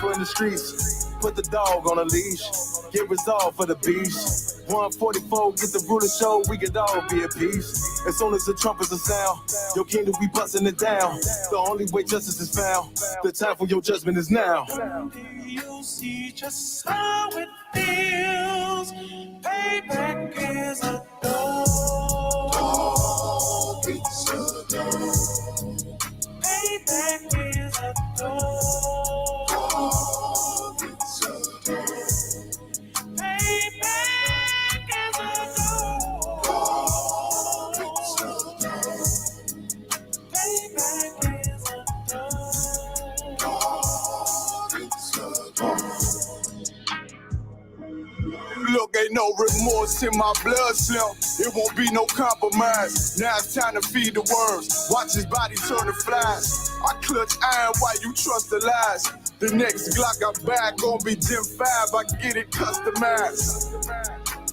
in the streets, put the dog on a leash, get resolved for the beast. 144, get the ruler show, we could all be at peace. As soon as the trumpets are sound, your kingdom we busting it down. The only way justice is found, the time for your judgment is now. You'll see just how it feels. Payback is a dog. It's a dog. Payback is a dog. It's a dog. Payback is a dog. It's a dog. Payback is a dog. It's a dog. Look, ain't no remorse in my blood slump. It won't be no compromise. Now it's time to feed the worms. Watch his body turn to flies. I clutch iron while you trust the lies. The next Glock I buy gon' be Gen 5. I get it customized.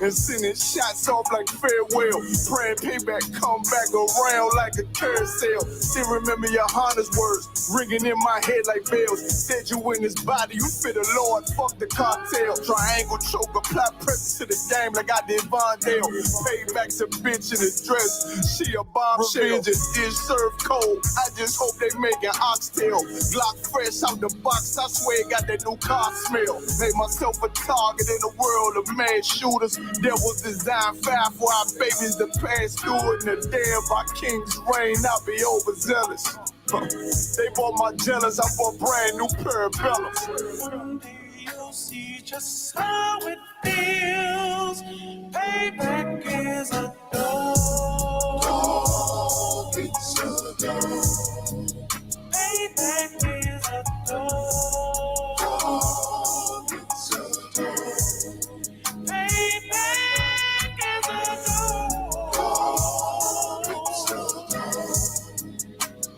And sending shots off like farewell. Praying payback come back around like a carousel. Still remember your Honda's words ringing in my head like bells. Said you in his body, you fit the Lord, fuck the cartel. Triangle choke, apply pressure to the game like I did Vondale. Payback's a bitch in a dress, she a bombshell. Revenge is served cold, I just hope they making oxtail. Glock fresh out the box, I swear it got that new car smell. Made myself a target in a world of mad shooters. Devils design fire for our babies to pass through. In the day of our king's reign, I'll be overzealous. They bought my jealous, I bought brand new parabellums. One day you'll see just how it feels. Payback is a dog. It's a dog. Payback is a dog. It's a dog. Payback is a dog. It's a dog.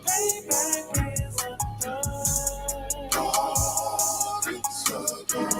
Payback is a dog. It's a dog.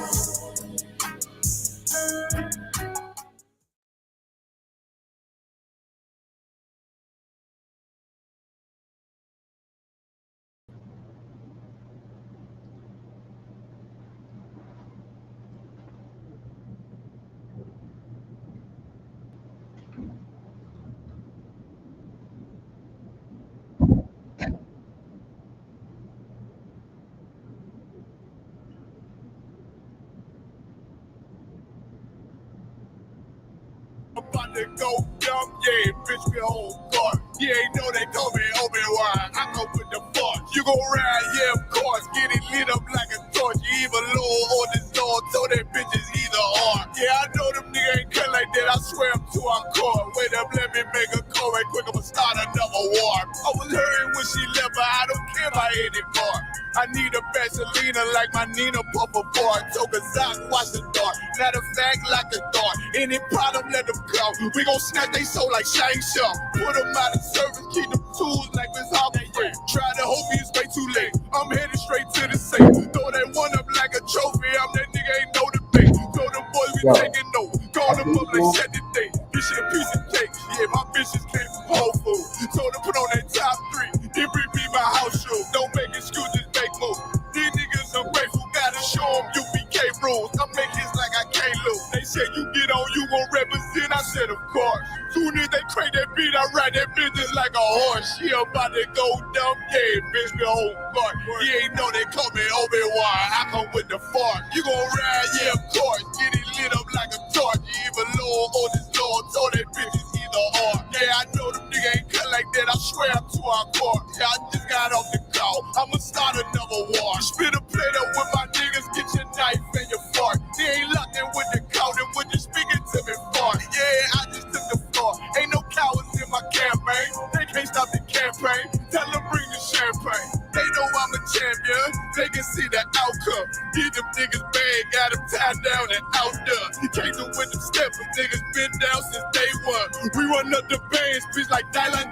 I'm about to go dumb, yeah, bitch, be on guard. Yeah, ain't know they call me Obi-Wan. I go with the force. You gon' ride, yeah, of course. Get it lit up like a torch. You either low or this Lord, so that bitch is either or. Yeah, I know them niggas ain't cut like that. I swear I'm to our core. Wait up, let me make a call right quick. I'ma start another war. I was hurting when she left, but I don't care about anymore. I need a Vaselina like my Nina Puffer boy. Took a sock, watch the dark. Matter of fact, like a dart. Any problem, let them come. We gon' snatch they soul like Shang Tsung. Put them out of service, keep them tools like Miss Harper. Try to hope me, it's way too late. I'm headed straight to the safe. Throw that one up like a trophy. I'm that nigga, ain't no debate. Told them boys we taking notes. Call them up like set the date. This shit a piece of cake. Yeah, my bitches came from Whole Food. Told them put on that top 3. Then bring me my house shoes. Don't make excuses, make moves. These niggas ungrateful, gotta show them UBK rules. I make hits like I can't lose. They said you get on, you gon' represent. I said of course. Soon as they crank that beat, I ride that business like a horse. She about to go dumb, yeah, bitch, be whole guard. You ain't know they call me Obi-Wan. I come with the fart. You gon' ride, yeah, of course. Get it lit up like a torch. You even low on this Lord, so that bitch is either or. Yeah, I know them niggas ain't cut like that. I swear I'm to our core. Yeah, I just got off the call. I'ma start another war. Spit a plate up with my niggas, get your knife and your fart. They ain't locked in with the cow, then when you speaking to me fart. Yeah, I just took the floor. Ain't no cowards in my campaign. They can't stop the campaign. Tell them bring the champagne. They know I'm a champion. They can see the outcome. Get them niggas bad, got them tied down and outdone. You can't do with them steps. Them niggas been down since day one. We run up the bands, bitch, like Dylan.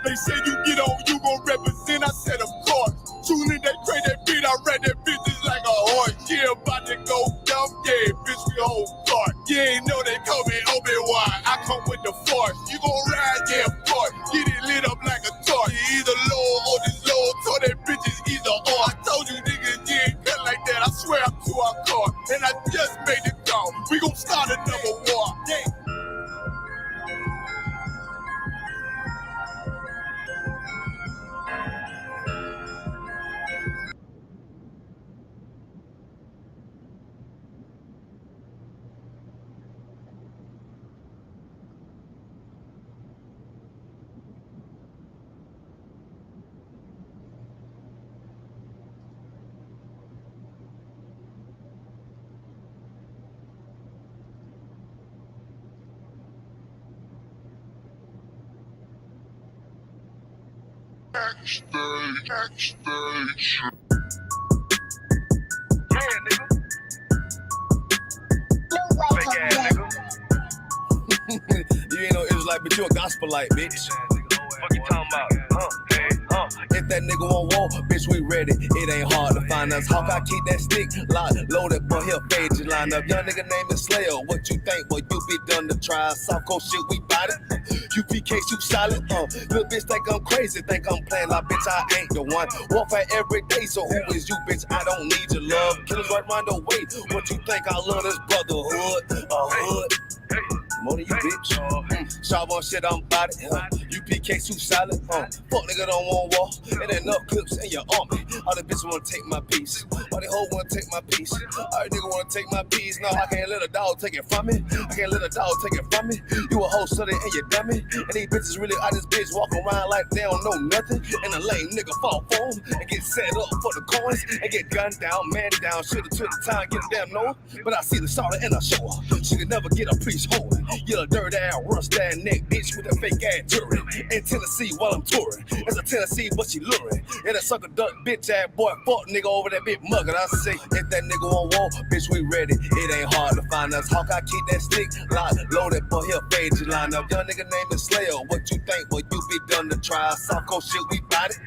They say you get on, you gon' represent. I said, of course. Soon as they crank that beat, I read that bitch just like a horse. Yeah, about to go dumb, yeah, bitch, we whole guard. Yeah, ain't know they call me Obi-Wan. I come with the force. You gon' ride, yeah, of course. Get it lit up like a torch. You either low or this low, so that bitch is either or. I told you niggas, you ain't cut like You ain't no Israelite, but you a gospelite, bitch. What you talking about? If that nigga won't walk, bitch, we ready. It ain't hard to find us. How can I keep that stick locked, loaded, but he'll fade you line up. Young nigga name is Slayer. What you think? Boy, you be done to try. Soft coast shit, we bout it. UPK, shoot solid. Little bitch think I'm crazy, think I'm playing like bitch, I ain't the one. Warfare every day, so who is you, bitch? I don't need your love. Killers right round the way. What you think? I love this brotherhood. Hood. More than you, bitch. Sharp on shit, I'm bout it. UPK too solid. Fuck nigga don't want war. It ain't enough clips in your army. All the bitches wanna take my piece. All the hoes wanna take my piece. All the nigga wanna take my piece. No, I can't let a dog take it from me. I can't let a dog take it from me. You a hoe study and you dummy. And these bitches really out this bitch walk around like they don't know nothing. And a lame nigga fall for them and get set up for the coins and get gunned down, man down. Should've took the time, get a damn no. But I see the shorter and I show her. She could never get a priest hold. You a dirt ass, rust ass neck bitch with a fake ass jury. In Tennessee while I'm touring. It's a Tennessee, but she luring. And a sucker duck bitch ass boy, fuck nigga over that bitch mugger. I say, if that nigga won't walk, bitch, we ready. It ain't hard to find us. How can I keep that stick locked, loaded, but he'll fade you line up. Young nigga name is Slayer. What you think? Boy, you be done to try. Soft coast shit, we bout it.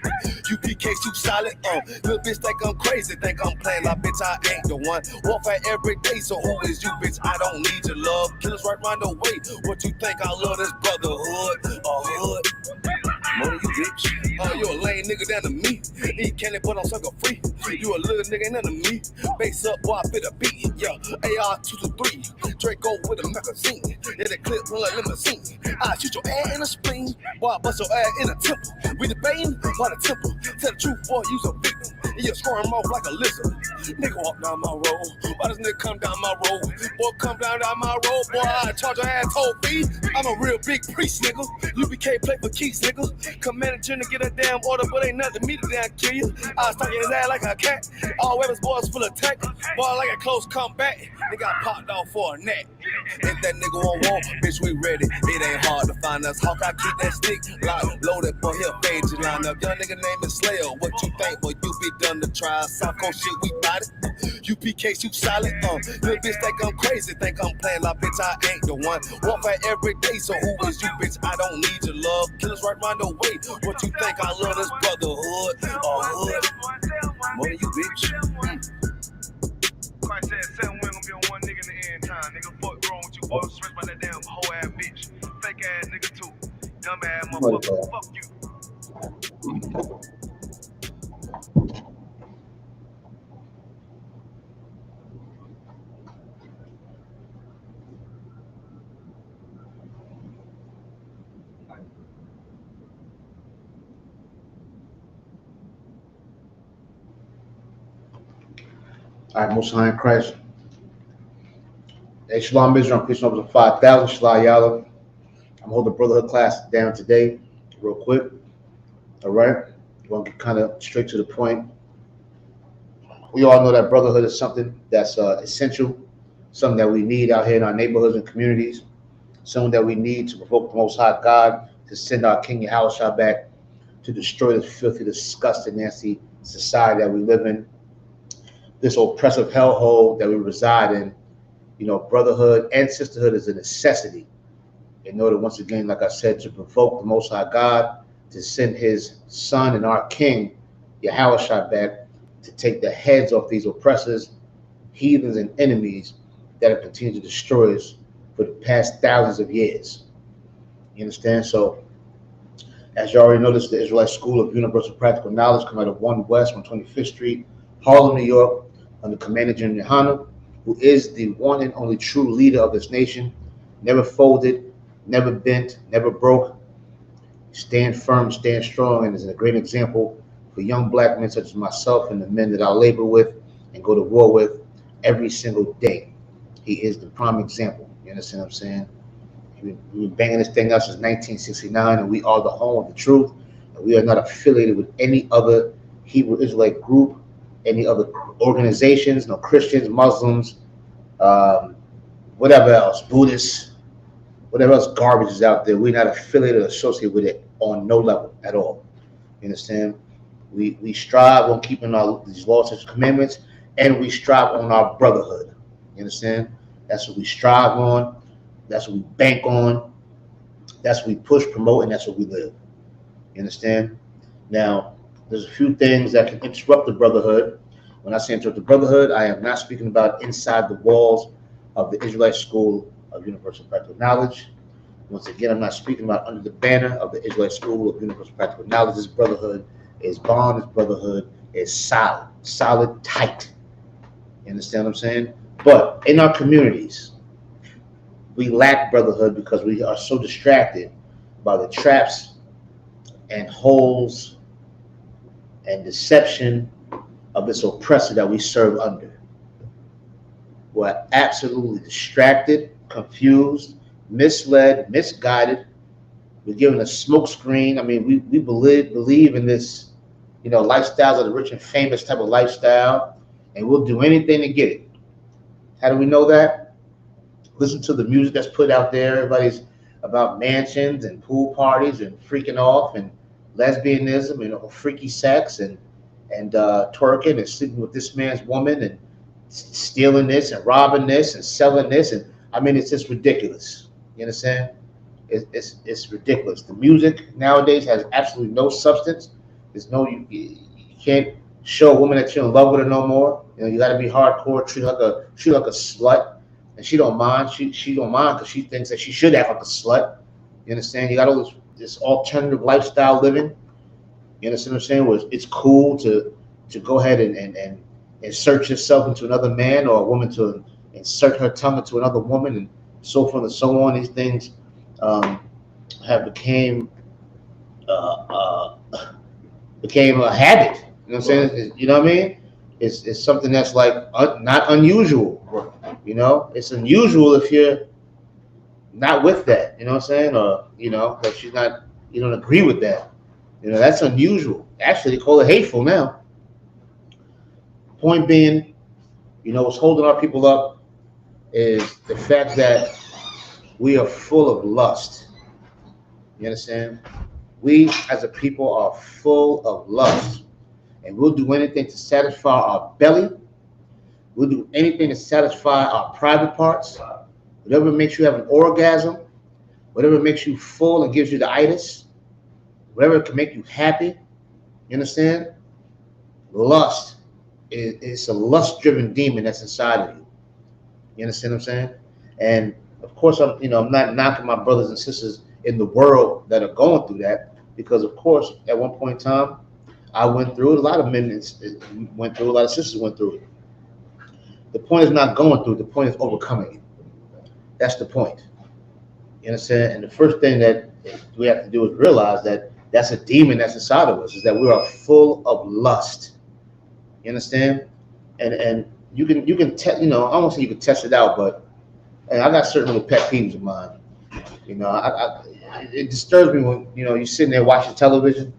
UPK, shoot solid. Little bitch think I'm crazy, think I'm playing like bitch, I ain't the one. Warfare every day, so who is you, bitch? I don't need your love. Killers right round the way. What you think? I love this brotherhood. Hood. More than you, bitch. You a lame nigga down to me. Eat candy, but I'm sucker free. You a little nigga, ain't none of me. Base up, boy, I fit a beat. Yeah, AR-223. Draco with a magazine. Yeah, that clip run like limousine. I shoot your ass in the spleen. Boy, I bust your ass in the temple. We debating by the temple. Tell the truth, boy, you's a victim. And you squirm off like a lizard. Nigga walk down my road. Why does nigga come down my road? Boy, come down my road. Boy, I charge your ass toll fee. I'm a real big priest, nigga. UBK play for keys, nigga. Command to get a damn order, but ain't nothing to me to damn kill you. I was talking his ass like a cat. All weapons, boys full of tech. Boy, like a close combat. They got popped off for a neck. If that nigga won't walk, bitch, we ready. It ain't hard to find us. How can I keep that stick locked, loaded, but he'll fade you line up. Young nigga name is Slayer. What you think? Boy, you be done to try. South Coast shit, we bout it. UPK, shoot solid. Little bitch think I'm crazy, think I'm playing like bitch, I ain't the one. Warfare every day, so who is you, bitch? I don't need your love. Killers right round the way. What you think? I love this brotherhood. Hood. More than you, bitch. Christ said 7 women gonna be on one nigga in the end time. Nigga, fuck wrong with you, boy. Stressed by that damn hoe ass bitch. Fake ass nigga too. Dumb ass motherfucker. Fuck you. All right, Most High in Christ. Hey, Shalom Israel, I'm preaching over to 5,000. Shalom Yalla. I'm holding the Brotherhood class down today, real quick. All right, we're going to get kind of straight to the point. We all know that brotherhood is something that's essential, something that we need out here in our neighborhoods and communities, something that we need to provoke the Most High God to send our King Yahushua back to destroy this filthy, disgusting, nasty society that we live in, this oppressive hellhole that we reside in. You know, brotherhood and sisterhood is a necessity in order, once again, like I said, to provoke the Most High God to send his son and our King, Yahushua, back to take the heads off these oppressors, heathens, and enemies that have continued to destroy us for the past thousands of years. You understand? So, as you already noticed, the Israelite School of Universal Practical Knowledge come out of 1 West, 125th Street, Harlem, New York, under Commander General Yohana, who is the one and only true leader of this nation, never folded, never bent, never broke. Stand firm, stand strong, and is a great example for young black men such as myself and the men that I labor with and go to war with every single day. He is the prime example. You understand what I'm saying? We've been banging this thing out since 1969, and we are the home of the truth. And we are not affiliated with any other Hebrew Israelite group, any other organizations, no Christians, Muslims, whatever else, Buddhists, whatever else garbage is out there. We're not affiliated or associated with it on no level at all. You understand? We strive on keeping these laws and commandments, and we strive on our brotherhood. You understand? That's what we strive on. That's what we bank on. That's what we push, promote, and that's what we live. You understand? Now, there's a few things that can interrupt the brotherhood. When I say interrupt the brotherhood, I am not speaking about inside the walls of the Israelite School of Universal Practical Knowledge. Once again, I'm not speaking about under the banner of the Israelite School of Universal Practical Knowledge. This brotherhood is bond. This brotherhood is solid, tight. You understand what I'm saying? But in our communities, we lack brotherhood because we are so distracted by the traps and holes and deception of this oppressor that we serve under. We're absolutely distracted, confused, misled, misguided. We're given a smoke screen. I mean, we believe in this, lifestyles of the rich and famous type of lifestyle, and we'll do anything to get it. How do we know that? Listen to the music that's put out there. Everybody's about mansions and pool parties and freaking off and lesbianism and freaky sex and twerking and sleeping with this man's woman and stealing this and robbing this and selling this. And I mean, it's just ridiculous. You understand? It's ridiculous. The music nowadays has absolutely no substance. There's no, you can't show a woman that you're in love with her no more. You got to be hardcore, treat like a slut. And she don't mind. She don't mind because she thinks that she should act like a slut. You understand? You got all this alternative lifestyle living. You understand what I'm saying? Where it's cool to go ahead and insert yourself into another man, or a woman to insert her tongue into another woman, and so forth and so on. These things have became a habit. You know what I'm saying? You know what I mean? It's something that's like not unusual. It's unusual if you're not with that. You know what I'm saying? Or that she's not. You don't agree with that. That's unusual. Actually, they call it hateful now. Point being, what's holding our people up is the fact that we are full of lust. You understand? We as a people are full of lust, and we'll do anything to satisfy our belly. We'll do anything to satisfy our private parts. Whatever makes you have an orgasm, whatever makes you full and gives you the itis, whatever can make you happy. You understand? Lust is a lust-driven demon that's inside of you. You understand what I'm saying? And of course, I'm not knocking my brothers and sisters in the world that are going through that, because of course, at one point in time, I went through it. A lot of men went through it. A lot of sisters went through it. The point is not going through it. The point is overcoming it. That's the point. You understand? And the first thing that we have to do is realize that that's a demon that's inside of us, is that we are full of lust. You understand? And you can test, I won't say you can test it out, but I got certain little pet peeves of mine. It disturbs me when, you're sitting there watching television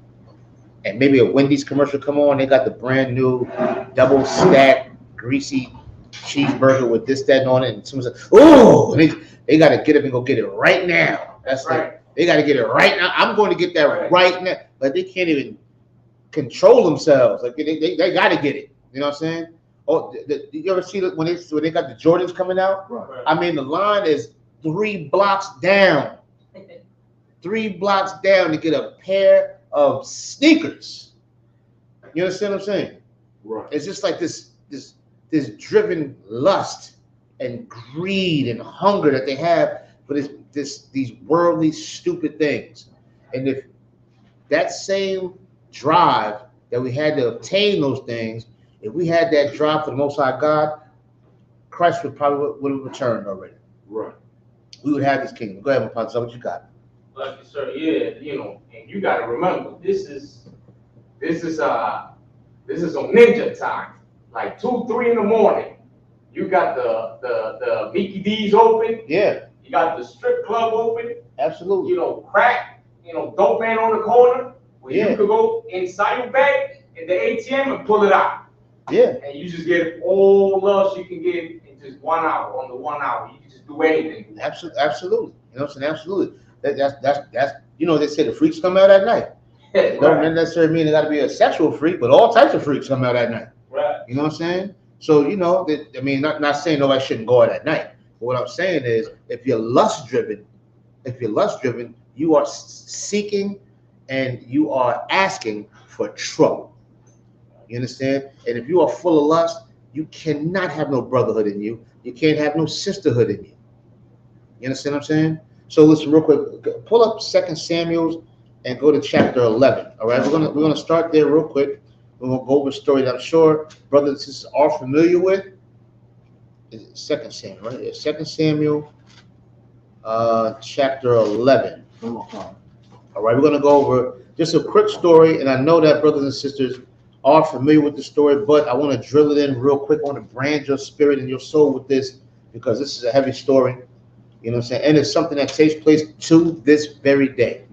and maybe a Wendy's commercial come on. They got the brand new double stacked greasy cheeseburger with this, that, and on it. And someone says, "Oh, they got to get up and go get it right now." That's right. They got to get it right now. I'm going to get that right now. But they can't even control themselves. Like they got to get it. You know what I'm saying? Oh, you ever see when they got the Jordans coming out? Right. I mean, the line is 3 blocks down. 3 blocks down to get a pair of sneakers. You understand what I'm saying? Right. It's just like this driven lust and greed and hunger that they have for these worldly stupid things. And if that same drive that we had to obtain those things, if we had that drive for the Most High God, Christ would have returned already. Right. We would have this kingdom. Go ahead, Mapan, what you got? Like you, sir, yeah, and you got to remember, this is on ninja time. Like 2, 3 in the morning, you got the Mickey D's open. Yeah. You got the strip club open. Absolutely. Crack. Dope man on the corner where you could go inside your bag in the ATM and pull it out. Yeah. And you just get all lust you can get in just 1 hour. On the 1 hour, you can just do anything. Absolutely. You know what I'm saying? Absolutely. That's they say the freaks come out at night. It don't necessarily mean it got to be a sexual freak, but all types of freaks come out at night. Right. You know what I'm saying? So, you know, I mean, not saying nobody shouldn't go out at night. But what I'm saying is, if you're lust driven, you are seeking and you are asking for trouble. You understand? And if you are full of lust, you cannot have no brotherhood in you. You can't have no sisterhood in you. You understand what I'm saying? So listen real quick. Pull up 2 Samuel and go to chapter 11. All right, we're gonna start there real quick. We're gonna go over a story that I'm sure brothers and sisters are familiar with. Is it 2 Samuel, right? Yeah, 2 Samuel, chapter 11. All right, we're gonna go over just a quick story, and I know that brothers and sisters are familiar with the story, but I want to drill it in real quick. I want to brand your spirit and your soul with this because this is a heavy story. You know what I'm saying? And it's something that takes place to this very day.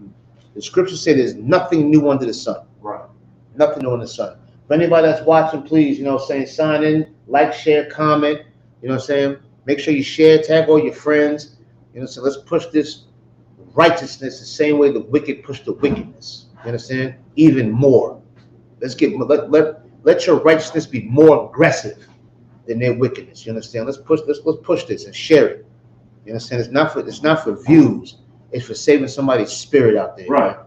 The scriptures say there's nothing new under the sun. Right. Nothing new under the sun. For anybody that's watching, please, you know what I'm saying, sign in, like, share, comment. You know what I'm saying? Make sure you share, tag all your friends. You know what I'm saying? Let's push this righteousness the same way the wicked push the wickedness. You understand? Even more. Let's get let your righteousness be more aggressive than their wickedness. You understand? Let's push this and share it. You understand? It's not for views. It's for saving somebody's spirit out there. Right. Man.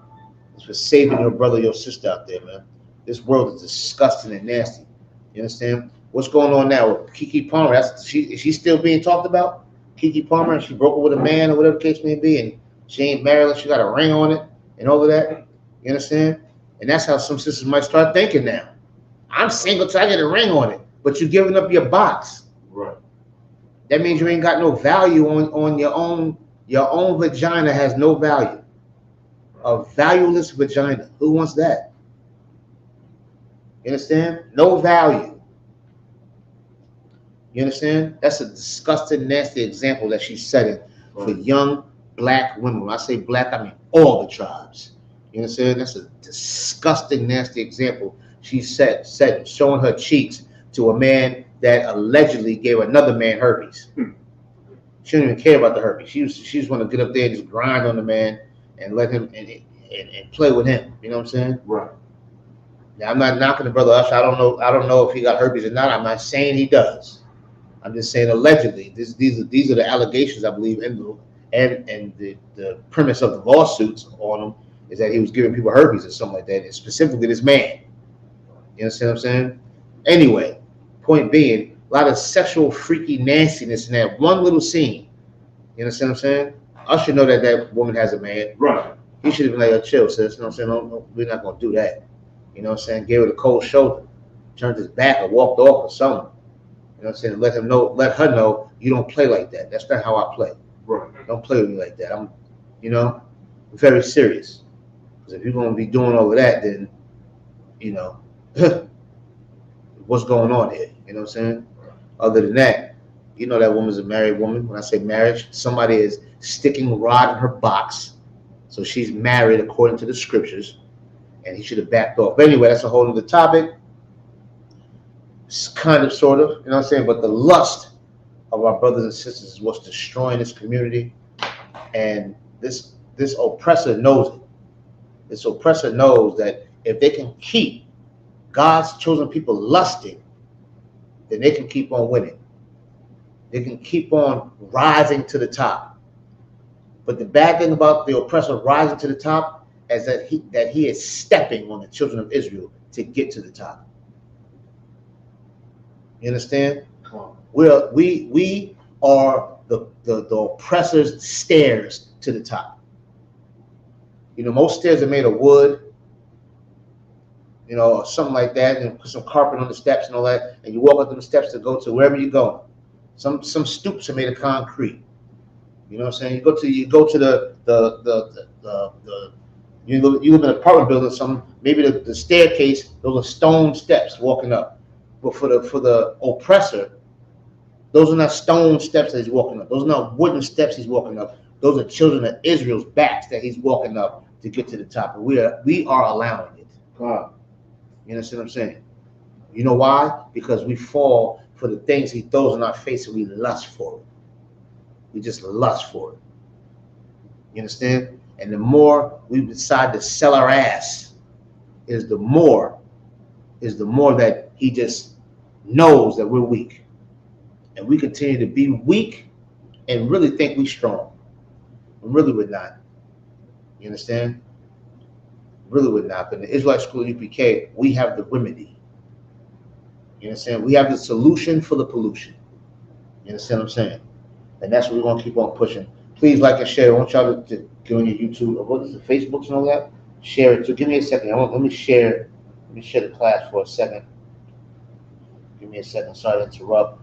It's for saving your brother, your sister out there, man. This world is disgusting and nasty. You understand? What's going on now with Kiki Palmer? Is she still being talked about? Kiki Palmer, and she broke up with a man or whatever the case may be, and she ain't married, she got a ring on it and all of that. You understand? And that's how some sisters might start thinking now. I'm single till I get a ring on it, but you're giving up your box. Right. That means you ain't got no value on your own. Your own vagina has no value. A valueless vagina. Who wants that? You understand? No value. You understand? That's a disgusting, nasty example that she's setting for young black women. When I say black, I mean all the tribes. You understand? That's a disgusting, nasty example she set showing her cheeks to a man that allegedly gave another man herpes. She don't even care about the herpes. She just want to get up there and just grind on the man and let him and play with him. You know what I'm saying? Right. Now, I'm not knocking the brother Usher. I don't know if he got herpes or not. I'm not saying he does. I'm just saying allegedly. These are the allegations I believe and the premise of the lawsuits on him is that he was giving people herpes or something like that, and specifically this man. You understand what I'm saying? Anyway, point being, a lot of sexual freaky nastiness in that one little scene. You understand what I'm saying? Usher know that woman has a man. Right. He should have been like, oh, chill, sis. You know what I'm saying? No, we're not going to do that. You know what I'm saying? Gave her the cold shoulder, turned his back or walked off or something. You know what I'm saying? Let her know you don't play like that. That's not how I play. Right. Don't play with me like that. I'm very serious. Because if you're going to be doing all of that, then, what's going on here? You know what I'm saying? Other than that, that woman's a married woman. When I say marriage, somebody is sticking a rod in her box. So she's married according to the scriptures. And he should have backed off. But anyway, that's a whole other topic. It's kind of, sort of, you know what I'm saying? But the lust of our brothers and sisters is what's destroying this community. And this oppressor knows it. This oppressor knows that if they can keep God's chosen people lusting, then they can keep on winning. They can keep on rising to the top. But the bad thing about the oppressor rising to the top is that he is stepping on the children of Israel to get to the top. You understand? We are the oppressor's stairs to the top. Most stairs are made of wood, or something like that, and put some carpet on the steps and all that, and you walk up them steps to go to wherever you're going. Some stoops are made of concrete. You know what I'm saying? You go to you live in an apartment building, maybe the staircase, those are stone steps walking up. But for the oppressor, those are not stone steps that he's walking up. Those are not wooden steps he's walking up. Those are children of Israel's backs that he's walking up to get to the top. And we are allowing it. You understand what I'm saying? You know why? Because we fall for the things he throws in our face and we lust for it. We just lust for it. You understand? And the more we decide to sell our ass is the more that he just knows that we're weak. And we continue to be weak and really think we're strong. Really we're not. You understand? Really we're not. But in the Israelite School UPK, we have the remedy. You understand? We have the solution for the pollution. You understand what I'm saying? And that's what we're going to keep on pushing. Please like and share. I want y'all to go on your YouTube, or what is it, Facebooks and all that? Share it. So give me a second. Let me share the class for a second. Give me a second. Sorry to interrupt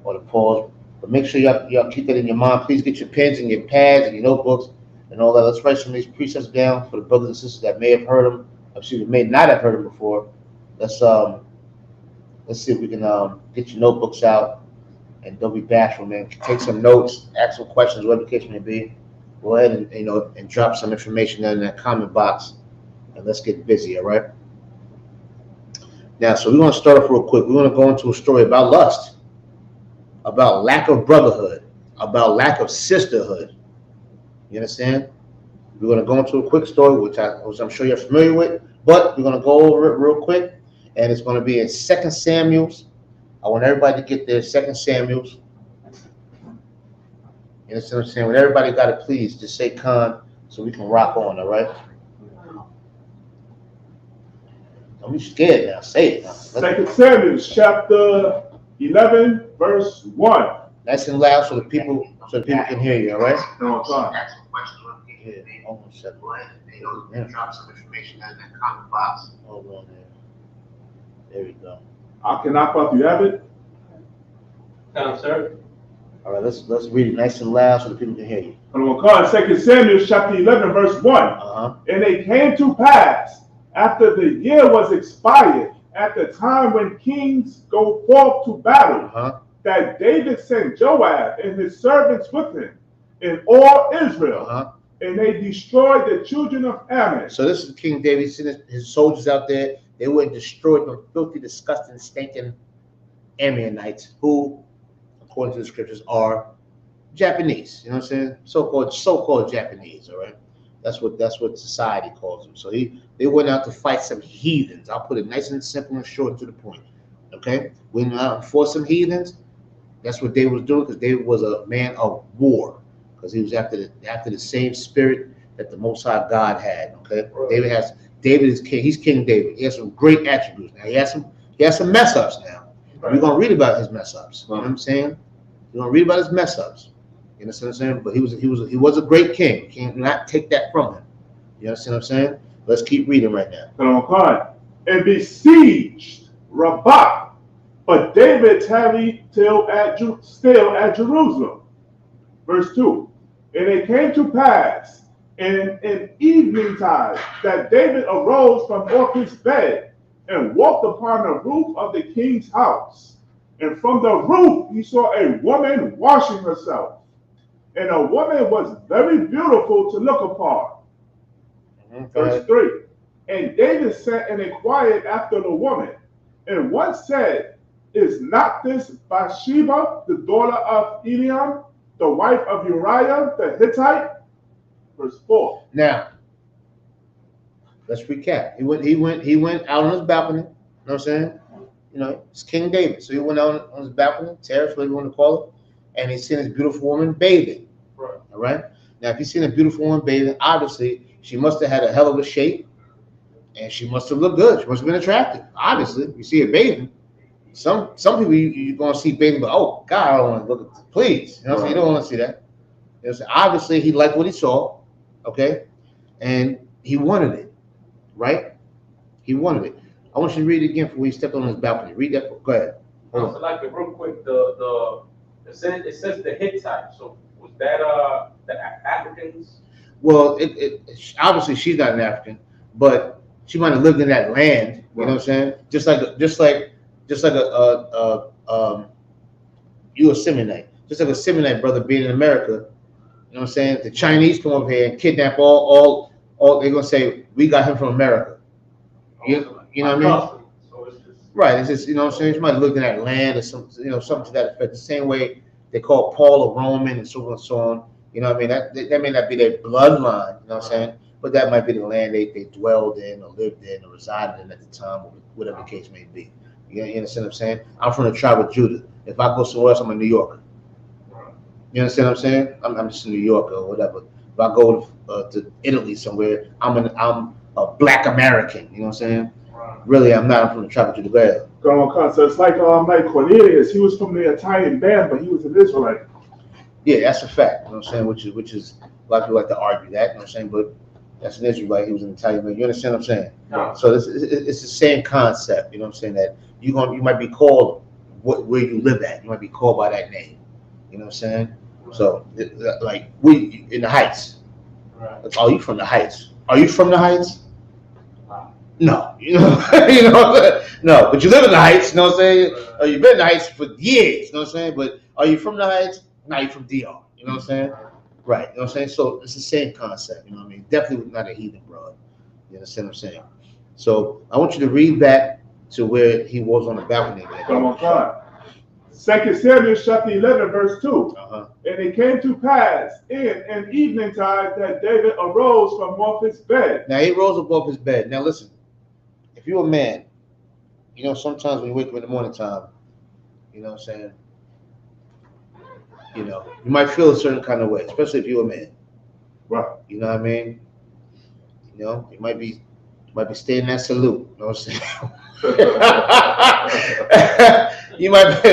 or to pause. But make sure y'all keep that in your mind. Please get your pens and your pads and your notebooks and all that. Let's write some of these precepts down for the brothers and sisters that may have heard them. Excuse me, may not have heard them before. Let's see if we can get your notebooks out, and don't be bashful, man. Take some notes, ask some questions, whatever the case may be. Go ahead and drop some information down in that comment box, and let's get busy, all right? Now, so we want to start off real quick. We want to go into a story about lust, about lack of brotherhood, about lack of sisterhood. You understand? We're going to go into a quick story, which I'm sure you're familiar with, but we're going to go over it real quick, and it's going to be in 2 Samuel's. I want everybody to get there, 2 Samuel's. You understand what I'm saying? When everybody got it, please just say Khan so we can rock on, all right? Don't be scared now. Say it now. 2 Samuel chapter 11, verse 1. Nice and loud so the people can hear you, all right? No, fine. Yeah, almost said it. Drop some information down in that comment box. Hold on there. There we go. I cannot but you have it. Sir. All right, let's read it nice and loud so the people can hear you. And we'll call it 2 Samuel chapter 11, verse 1. Uh-huh. And it came to pass, after the year was expired, at the time when kings go forth to battle, Uh-huh. that David sent Joab and his servants with him in all Israel, Uh-huh. and they destroyed the children of Ammon. So this is King David sending his soldiers out there. They went and destroyed the filthy, disgusting, stinking Ammonites, who, according to the scriptures, are Japanese. You know what I'm saying? So-called Japanese. All right. That's what society calls them. So they went out to fight some heathens. I'll put it nice and simple and short and to the point. Okay. Went out and fought some heathens. That's what David was doing, because David was a man of war, because he was after the same spirit that the Most High God had. Okay. Right. David is king. He's King David. He has some great attributes. Now he has some mess ups now. Right. We're gonna read about his mess ups. You know what I'm saying? We're gonna read about his mess ups. You understand what I'm saying? But he was a great king. You cannot take that from him. You understand what I'm saying? Let's keep reading right now. And besieged Rabbah, but David tarried still at Jerusalem. Verse 2. And it came to pass in evening time that David arose from off his bed and walked upon the roof of the king's house. And from the roof he saw a woman washing herself. And the woman was very beautiful to look upon. Verse 3. And David sat and inquired after the woman. And one said, Is not this Bathsheba, the daughter of Eliam, the wife of Uriah the Hittite? Verse 4. Now, let's recap. He went out on his balcony. You know what I'm saying? You know, it's King David. So he went out on his balcony, terrace, whatever you want to call it, and he's seen this beautiful woman bathing. Right. All right. Now, if he's seen a beautiful woman bathing, obviously she must have had a hell of a shape, and she must have looked good. She must have been attractive. Obviously, you see her bathing. Some people you're gonna see bathing, but oh God, I don't want to look at this. Please. You know what I'm saying? You don't want to see that. You know, so obviously he liked what he saw. Okay, and he wanted it, right? He wanted it. I want you to read it again before he stepped on his balcony. Read that. Go ahead. So like real quick, it says the Hittite. So was that the Africans? Well, it obviously she's not an African, but she might have lived in that land. You know what I'm saying? Just like you a Seminite, just like a Seminite brother being in America. You know what I'm saying? The Chinese come over here and kidnap all. They're gonna say we got him from America. You know what I mean? So it's just, right. It's just, you know what I'm saying? You might have looked in that land or something to that effect. The same way they call Paul a Roman and so on and so on. You know what I mean? That may not be their bloodline. You know what I'm saying? but that might be the land they dwelled in or lived in or resided in at the time, or whatever the case may be. You understand what I'm saying? I'm from the tribe of Judah. If I go somewhere else, I'm a New Yorker. You understand what I'm saying? I'm just a New Yorker or whatever. If I go to Italy somewhere, I'm a Black American. You know what I'm saying? Really, I'm not. I'm from the tribe of Judah. Go ahead. Go on, so it's like Cornelius. He was from the Italian band, but he was an Israelite. Yeah, that's a fact. You know what I'm saying? Which is a lot of people like to argue that. You know what I'm saying? But that's an Israelite. He was an Italian man. You understand what I'm saying? No. So it's the same concept. You know what I'm saying? That you might be called where you live at. You might be called by that name. You know what I'm saying? So like we in the Heights. Right. Oh, you from the Heights? Are you from the Heights? No, you know, no. But you live in the Heights. You know what I'm saying? Or you've been in the Heights for years. You know what I'm saying? But are you from the Heights? No, you're from DR. You know what I'm saying? Right. You know what I'm saying? So it's the same concept. You know what I mean? Definitely not a heathen, bro. You understand what I'm saying? So I want you to read back to where he was on the balcony. Come on, God. 2 Samuel chapter 11, verse 2. Uh-huh. And it came to pass in an evening time that David arose from off his bed. Now he rose above his bed. Now listen, if you're a man, you know, sometimes when you wake up in the morning time, you know what I'm saying, you know, you might feel a certain kind of way, especially if you're a man. Right. You know what I mean? You know, you might be staying that salute. You know what I'm saying? you might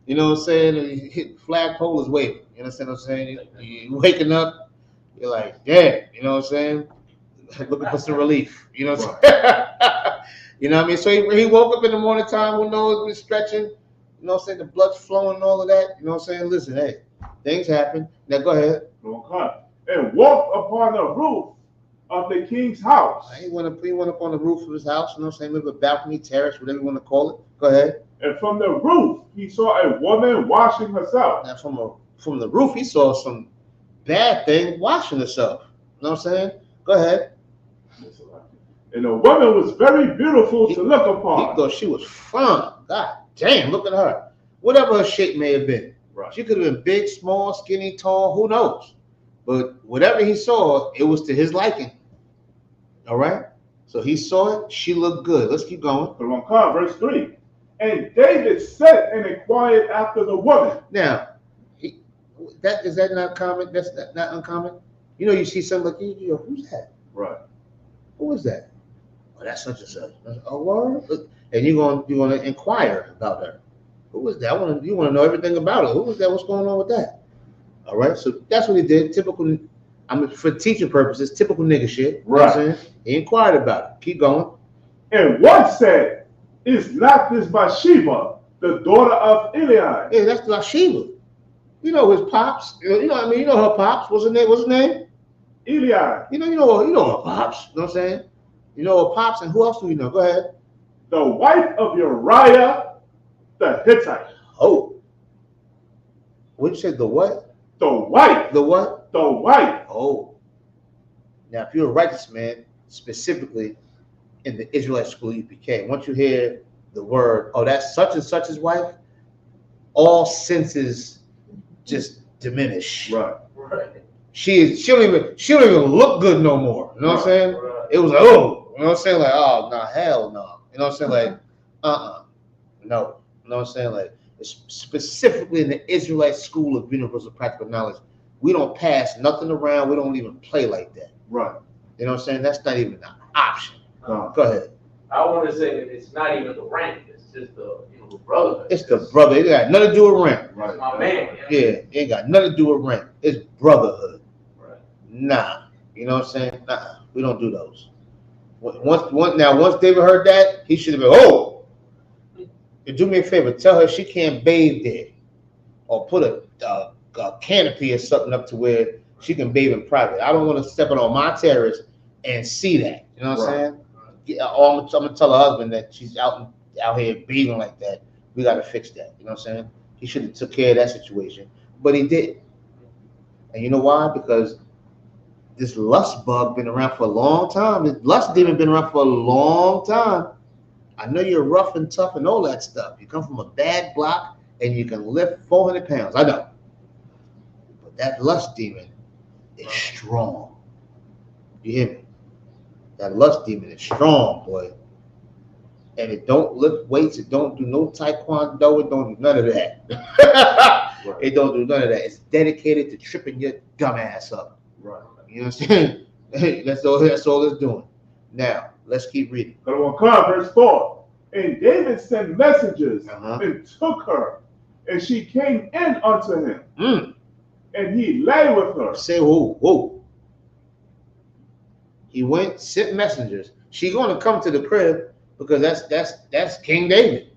you know what I'm saying? You hit flagpole is waving. You understand what I'm saying? You waking up, you're like, damn, you know what I'm saying? Looking for some relief. You know what I'm saying? You know what I mean? So he woke up in the morning time, who knows, was stretching, you know what I'm saying? The blood's flowing and all of that. You know what I'm saying? Listen, hey, things happen. Now go ahead. Okay. And walked upon the roof of the king's house. He went up on the roof of his house, you know what I'm saying? Maybe a balcony, terrace, whatever you want to call it. Go ahead. And from the roof, he saw a woman washing herself. Now from the roof, he saw some bad thing washing herself. You know what I'm saying? Go ahead. And the woman was very beautiful to look upon. He thought she was fun. God damn, look at her. Whatever her shape may have been. Right. She could have been big, small, skinny, tall, who knows? But whatever he saw, it was to his liking. All right? So he saw it. She looked good. Let's keep going. Verse 3. And David sent and inquired after the woman. Now, is that not common? That's not uncommon? You know, you see something like, yo, who's that? Right. Who is that? Oh, that's such and such. Oh, word? And you're gonna inquire about her. Who is that? You want to know everything about her. Who is that? What's going on with that? All right. So that's what he did. Typical. For teaching purposes, typical nigga shit. Right. You know what I'm saying? He inquired about it. Keep going. And one said, "Is not this Bathsheba, the daughter of Eliab?" Yeah, that's Bathsheba. You know his pops. You know what I mean? You know her pops. What's his name? Eliab. You know her pops. You know what I'm saying? You know her pops, and who else do we know? Go ahead. The wife of Uriah the Hittite. Oh. What'd you say? The what? The wife. The what? The wife. Oh. Now, if you're a righteous man, specifically in the Israelite school you became, once you hear the word, oh, that's such and such's wife, all senses just diminish. Right. She don't even look good no more. You know what I'm saying? Right. It was like, oh, you know what I'm saying? Like, oh, no, hell no. You know what I'm saying? Like, no. You know what I'm saying? Like, specifically in the Israelite school of universal practical knowledge, we don't pass nothing around. We don't even play like that. Right. You know what I'm saying? That's not even an option. No. Go ahead. I want to say that it's not even the rank. It's just the brotherhood. It's the brother. It got nothing to do with rank. Right. My man. Yeah, it ain't got nothing to do with rank. It's brotherhood. Right. Nah. You know what I'm saying? Nah. We don't do those. Once David heard that, he should have been, oh, do me a favor, tell her she can't bathe there, or put a canopy or something up to where she can bathe in private. I don't want to step on my terrace and see that. You know what I'm saying? Or I'm gonna tell her husband that she's out here bathing like that. We got to fix that. You know what I'm saying? He should have took care of that situation, but he didn't. And you know why? Because this lust bug been around for a long time. This lust demon been around for a long time. I know you're rough and tough and all that stuff. You come from a bad block and you can lift 400 pounds. I know. But that lust demon is strong. You hear me? That lust demon is strong, boy. And it don't lift weights. It don't do no taekwondo. It don't do none of that. Right. It don't do none of that. It's dedicated to tripping your dumb ass up. Right. You know what I'm saying? That's all it's doing. Now, let's keep reading. Verse 4. And David sent messengers Uh-huh. and took her, and she came in unto him, and he lay with her. Say, whoa. He went, sent messengers. She going to come to the crib because that's King David.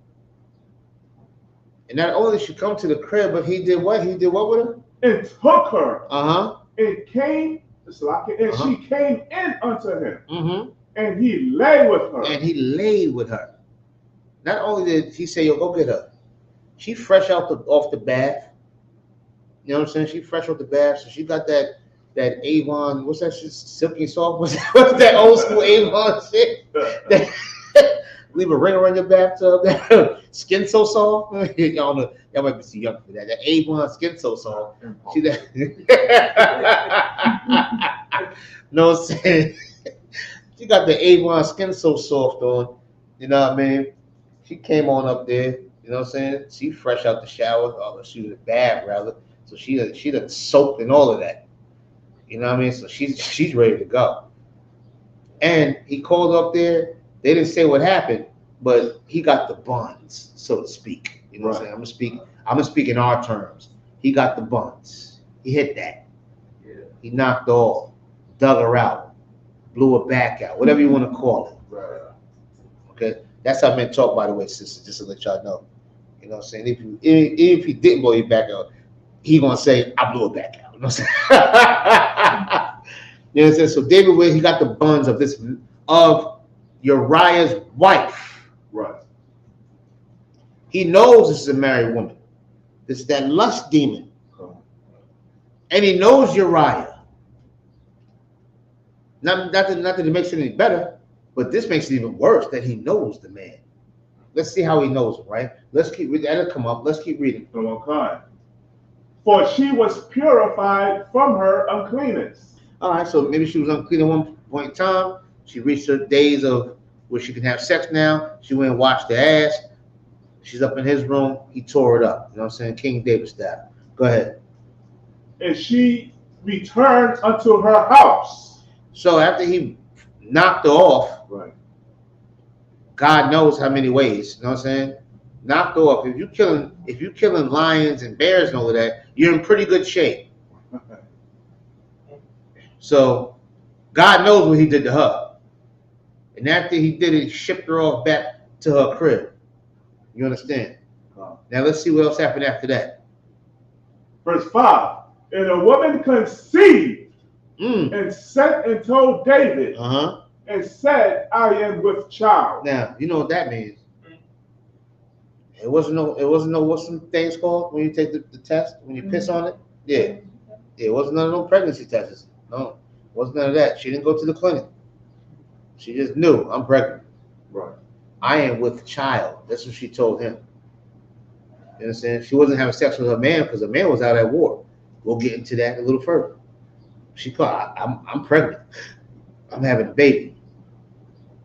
And not only did she come to the crib, but he did what? He did what with her? And took her, Uh-huh. and came, and she came in unto him, Mm-hmm. and he lay with her. And he laid with her. Not only did he say, yo, go get her. She fresh off the bath. You know what I'm saying? She fresh off the bath. So she got that Avon, what's that shit? Silky soft? What's that old school Avon shit? Leave a ring around your bathtub. Skin so soft. Y'all might be too young for that. That Avon skin so soft. See that? No, I'm saying? She got the Avon skin so soft on. You know what I mean? She came on up there. You know what I'm saying? She fresh out the shower. Oh, she was in the bath rather. So she done soaked and all of that. You know what I mean? So she's ready to go. And he called up there. They didn't say what happened, but he got the buns, so to speak. You know what I'm saying? I'm gonna speak in our terms. He got the buns. He hit that. Yeah. He knocked her off, dug her out, blew her back out, whatever you want to call it. Right. Okay? That's how men talk, by the way, sister, just to let y'all know. You know what I'm saying? If he didn't blow your back out, he gonna say, I blew it back out. You know what I'm saying? You know what I'm saying? So David, he got the buns of Uriah's wife. Right. He knows this is a married woman. This is that lust demon. And he knows Uriah. Not that it makes it any better, but this makes it even worse that he knows the man. Let's see how he knows him, right? Let's keep reading. That'll come up. Let's keep reading. For she was purified from her uncleanness. All right, so maybe she was unclean at one point in time. She reached her days of where she can have sex now. She went and washed her ass. She's up in his room. He tore it up. You know what I'm saying? King David style. Go ahead. And she returned unto her house. So after he knocked her off, Right. God knows how many ways. You know what I'm saying? Knocked her off. If you're killing lions and bears and all of that, you're in pretty good shape. So God knows what he did to her. And after he did it, he shipped her off back to her crib. You understand? Now let's see what else happened after that. Verse 5. And a woman conceived and sent and told David and said, I am with child. Now, you know what that means. It wasn't no what's some things called when you take the test, when you piss on it? Yeah. It wasn't none of no pregnancy tests. No, it wasn't none of that. She didn't go to the clinic. She just knew, I'm pregnant. Right. I am with child. That's what she told him. You understand? She wasn't having sex with her man because her man was out at war. We'll get into that a little further. She thought, I'm pregnant. I'm having a baby.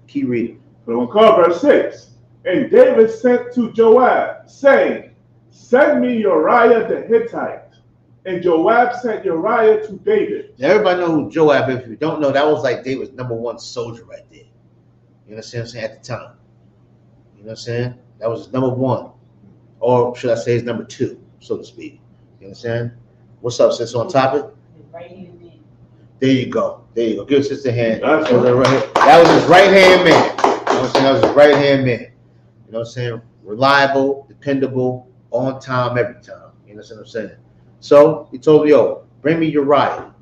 Keep reading. Verse 6. And David sent to Joab, saying, send me Uriah the Hittite. And Joab sent Uriah to David. Now everybody know who Joab is. If you don't know, that was like David's #1 soldier right there. You understand what I'm saying? At the time. You know what I'm saying? That was his #1. Or should I say his #2, so to speak. You understand? What's up, sis? On topic? There you go. Give us sister a hand. That was his right-hand man. You know what I'm saying? That was his right-hand man. You know what I'm saying? Reliable, dependable, on time, every time. You know what I'm saying? So he told me, yo, bring me Uriah.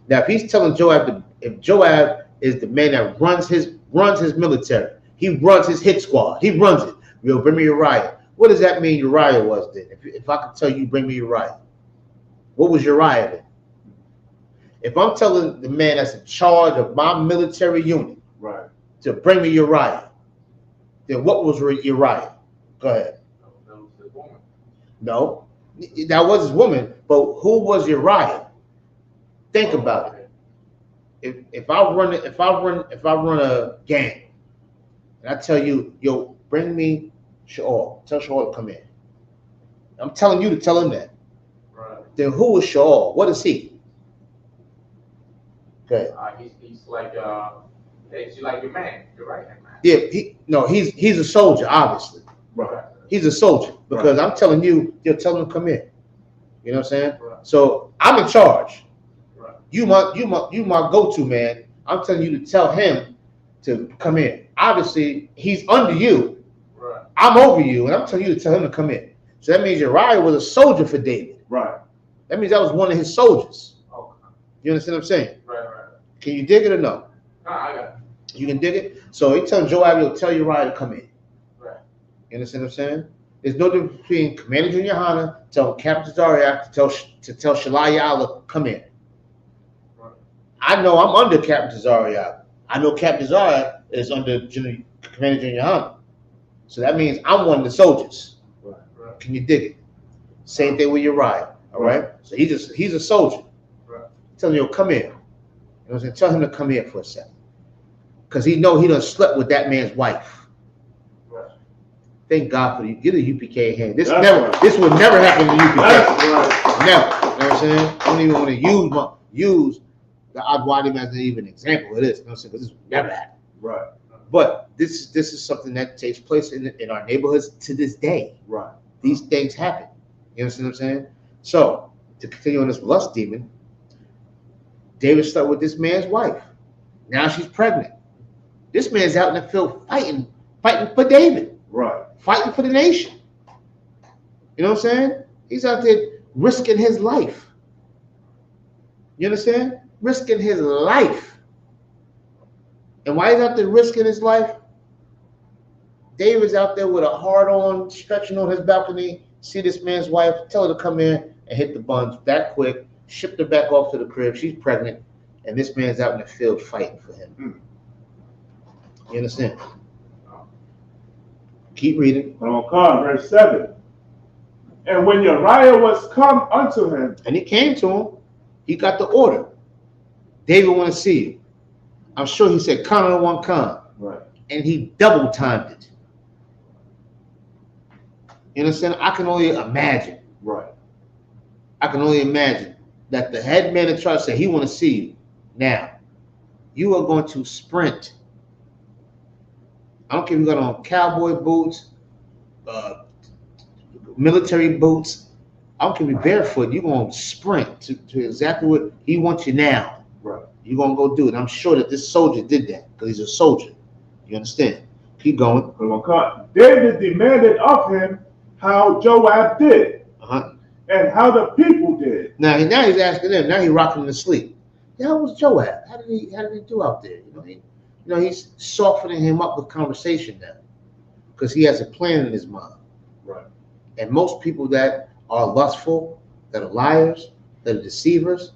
Now, if he's telling Joab, if Joab is the man that runs his military, he runs his hit squad, he runs it. Yo, bring me Uriah. What does that mean Uriah was then? If I could tell you, bring me Uriah. What was Uriah then? If I'm telling the man that's in charge of my military unit to bring me Uriah, then what was Uriah? Go ahead. That was his woman. No, that was his woman, but who was Uriah? Think about it. If I run a gang, and I tell you, yo, bring me Shaul. Tell Shaul to come in. I'm telling you to tell him that. Right. Then who is Shaul? What is he? Okay. He's like he's like your man. You're right, man. Yeah. He's a soldier, obviously. Right. He's a soldier because I'm telling you, you're telling him to come in. You know what I'm saying? Right. So I'm in charge. Right. You my go-to man. I'm telling you to tell him to come in. Obviously, he's under you. Right. I'm over you, and I'm telling you to tell him to come in. So that means Uriah was a soldier for David. Right. That means that was one of his soldiers. Okay. You understand what I'm saying? Right. Can you dig it or no? I got it. You can dig it? So he tells Joab, he'll tell Uriah to come in. Right. You understand what I'm saying? There's no difference between Commander Junior Hana telling Captain Zariah to tell Shalayala come in. Right. I know I'm under Captain Zariah. I know Captain Zariah is under Commander Junior Hana. So that means I'm one of the soldiers. Right. Can you dig it? Same thing with Uriah. All right. So he's a soldier. Right. Tell him, yo, come in. You know what I'm saying? Tell him to come here for a second. Because he know he done slept with that man's wife. Right. Thank God for you. Get a UPK hand. This would never happen in the UPK. Right. Never. You know what I'm saying? I don't even want to use the Adwadim as an even example of this. You know what I'm saying? Because this would never happen. Right. But this is something that takes place in our neighborhoods to this day. Right. These things happen. You understand what I'm saying? So to continue on this lust demon, David slept with this man's wife. Now she's pregnant. This man's out in the field fighting for David. Right. Fighting for the nation. You know what I'm saying? He's out there risking his life. You understand? Risking his life. And why he's out there risking his life? David's out there with a hard on, stretching on his balcony, see this man's wife, tell her to come in and hit the buns that quick, shipped her back off to the crib. She's pregnant, and this man's out in the field fighting for him. You understand? Keep reading. Verse 7. And when Uriah was come unto him, and he came to him, he got the order. David want to see you. I'm sure he said, "Come on one, come." Right. And he double timed it. You understand? I can only imagine. Right. I can only imagine that the head man of church said he want to see you. Now, you are going to sprint. I don't care if you got on cowboy boots, military boots. I don't care if you're barefoot. You're going to sprint to exactly what he wants you now. Right. You're going to go do it. I'm sure that this soldier did that because he's a soldier. You understand? Keep going. David demanded of him how Joab did and how the people did. Now he's asking them. Now he's rocking him to sleep. Yeah, how was Joab? How did he do out there? He's softening him up with conversation now because he has a plan in his mind. Right. And most people that are lustful, that are liars, that are deceivers,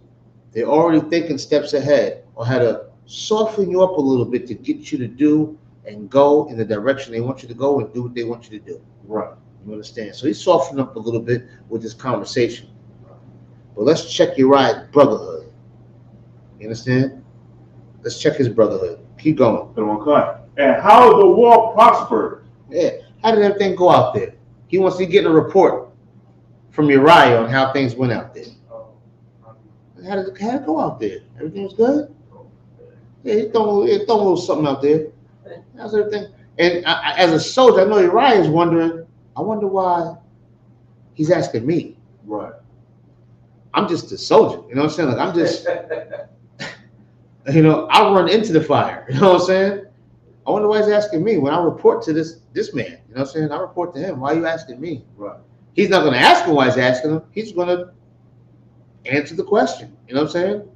they're already thinking steps ahead on how to soften you up a little bit to get you to do and go in the direction they want you to go and do what they want you to do. Right. You understand? So he's softening up a little bit with this conversation. But let's check Uriah's brotherhood. You understand? Let's check his brotherhood. Keep going. And how the war prospered. Yeah. How did everything go out there? He wants to get a report from Uriah on how things went out there. How did it go out there? Everything was good? Yeah, he throw a little something out there. How's everything? And as a soldier, I know Uriah is wondering, I wonder why he's asking me. Right. I'm just a soldier. You know what I'm saying? Like, I'm just, I run into the fire. You know what I'm saying? I wonder why he's asking me when I report to this man. You know what I'm saying? I report to him. Why are you asking me? Right. He's not going to ask him why he's asking him. He's going to answer the question. You know what I'm saying?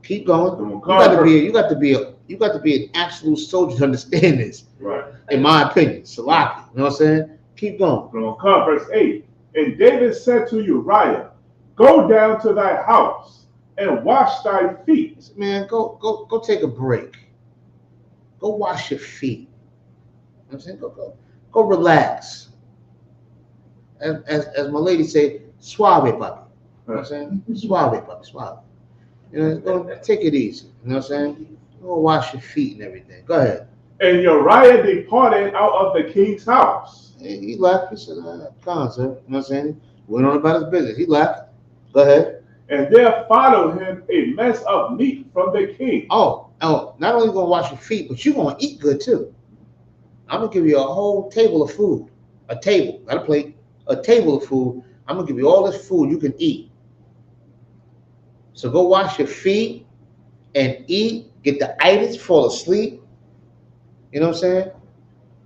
Keep going. You got to be an absolute soldier to understand this. Right. In my opinion. Salaki. You know what I'm saying? Keep going. Verse 8. And David said to Uriah, go down to thy house and wash thy feet. Man, go take a break. Go wash your feet. You know what I'm saying? Go relax. As my lady say, suave, papi. You know what I'm saying? Suave, papi, suave. You know, go take it easy. You know what I'm saying? Go wash your feet and everything. Go ahead. And Uriah departed out of the king's house. And he left. He said, come on, sir. You know what I'm saying? Went on about his business. He left. Go ahead. And there followed him a mess of meat from the king. Oh, not only gonna wash your feet, but you're gonna eat good too. I'm gonna give you a whole table of food. A table, not a plate, a table of food. I'm gonna give you all this food you can eat. So go wash your feet and eat, get the itis, fall asleep. You know what I'm saying?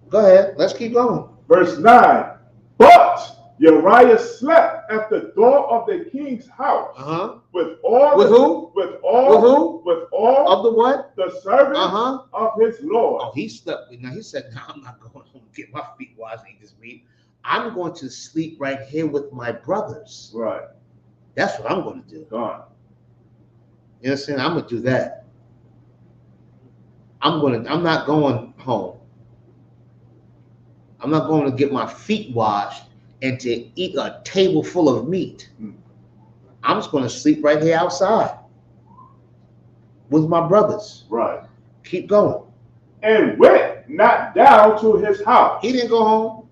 Go ahead, let's keep going. Verse 9. But Uriah slept at the door of the king's house with all with who? With all with who? With all of the what? The servants of his Lord. Oh, he slept. Now he said, "No, I'm not going home to get my feet washed and eat this meat. I'm going to sleep right here with my brothers." Right. That's what I'm going to do. Go on. You know what I'm saying? I'm going to do that. I'm not going home. I'm not going to get my feet washed and to eat a table full of meat. I'm just going to sleep right here outside with my brothers. Right. Keep going. And went not down to his house. He didn't go home.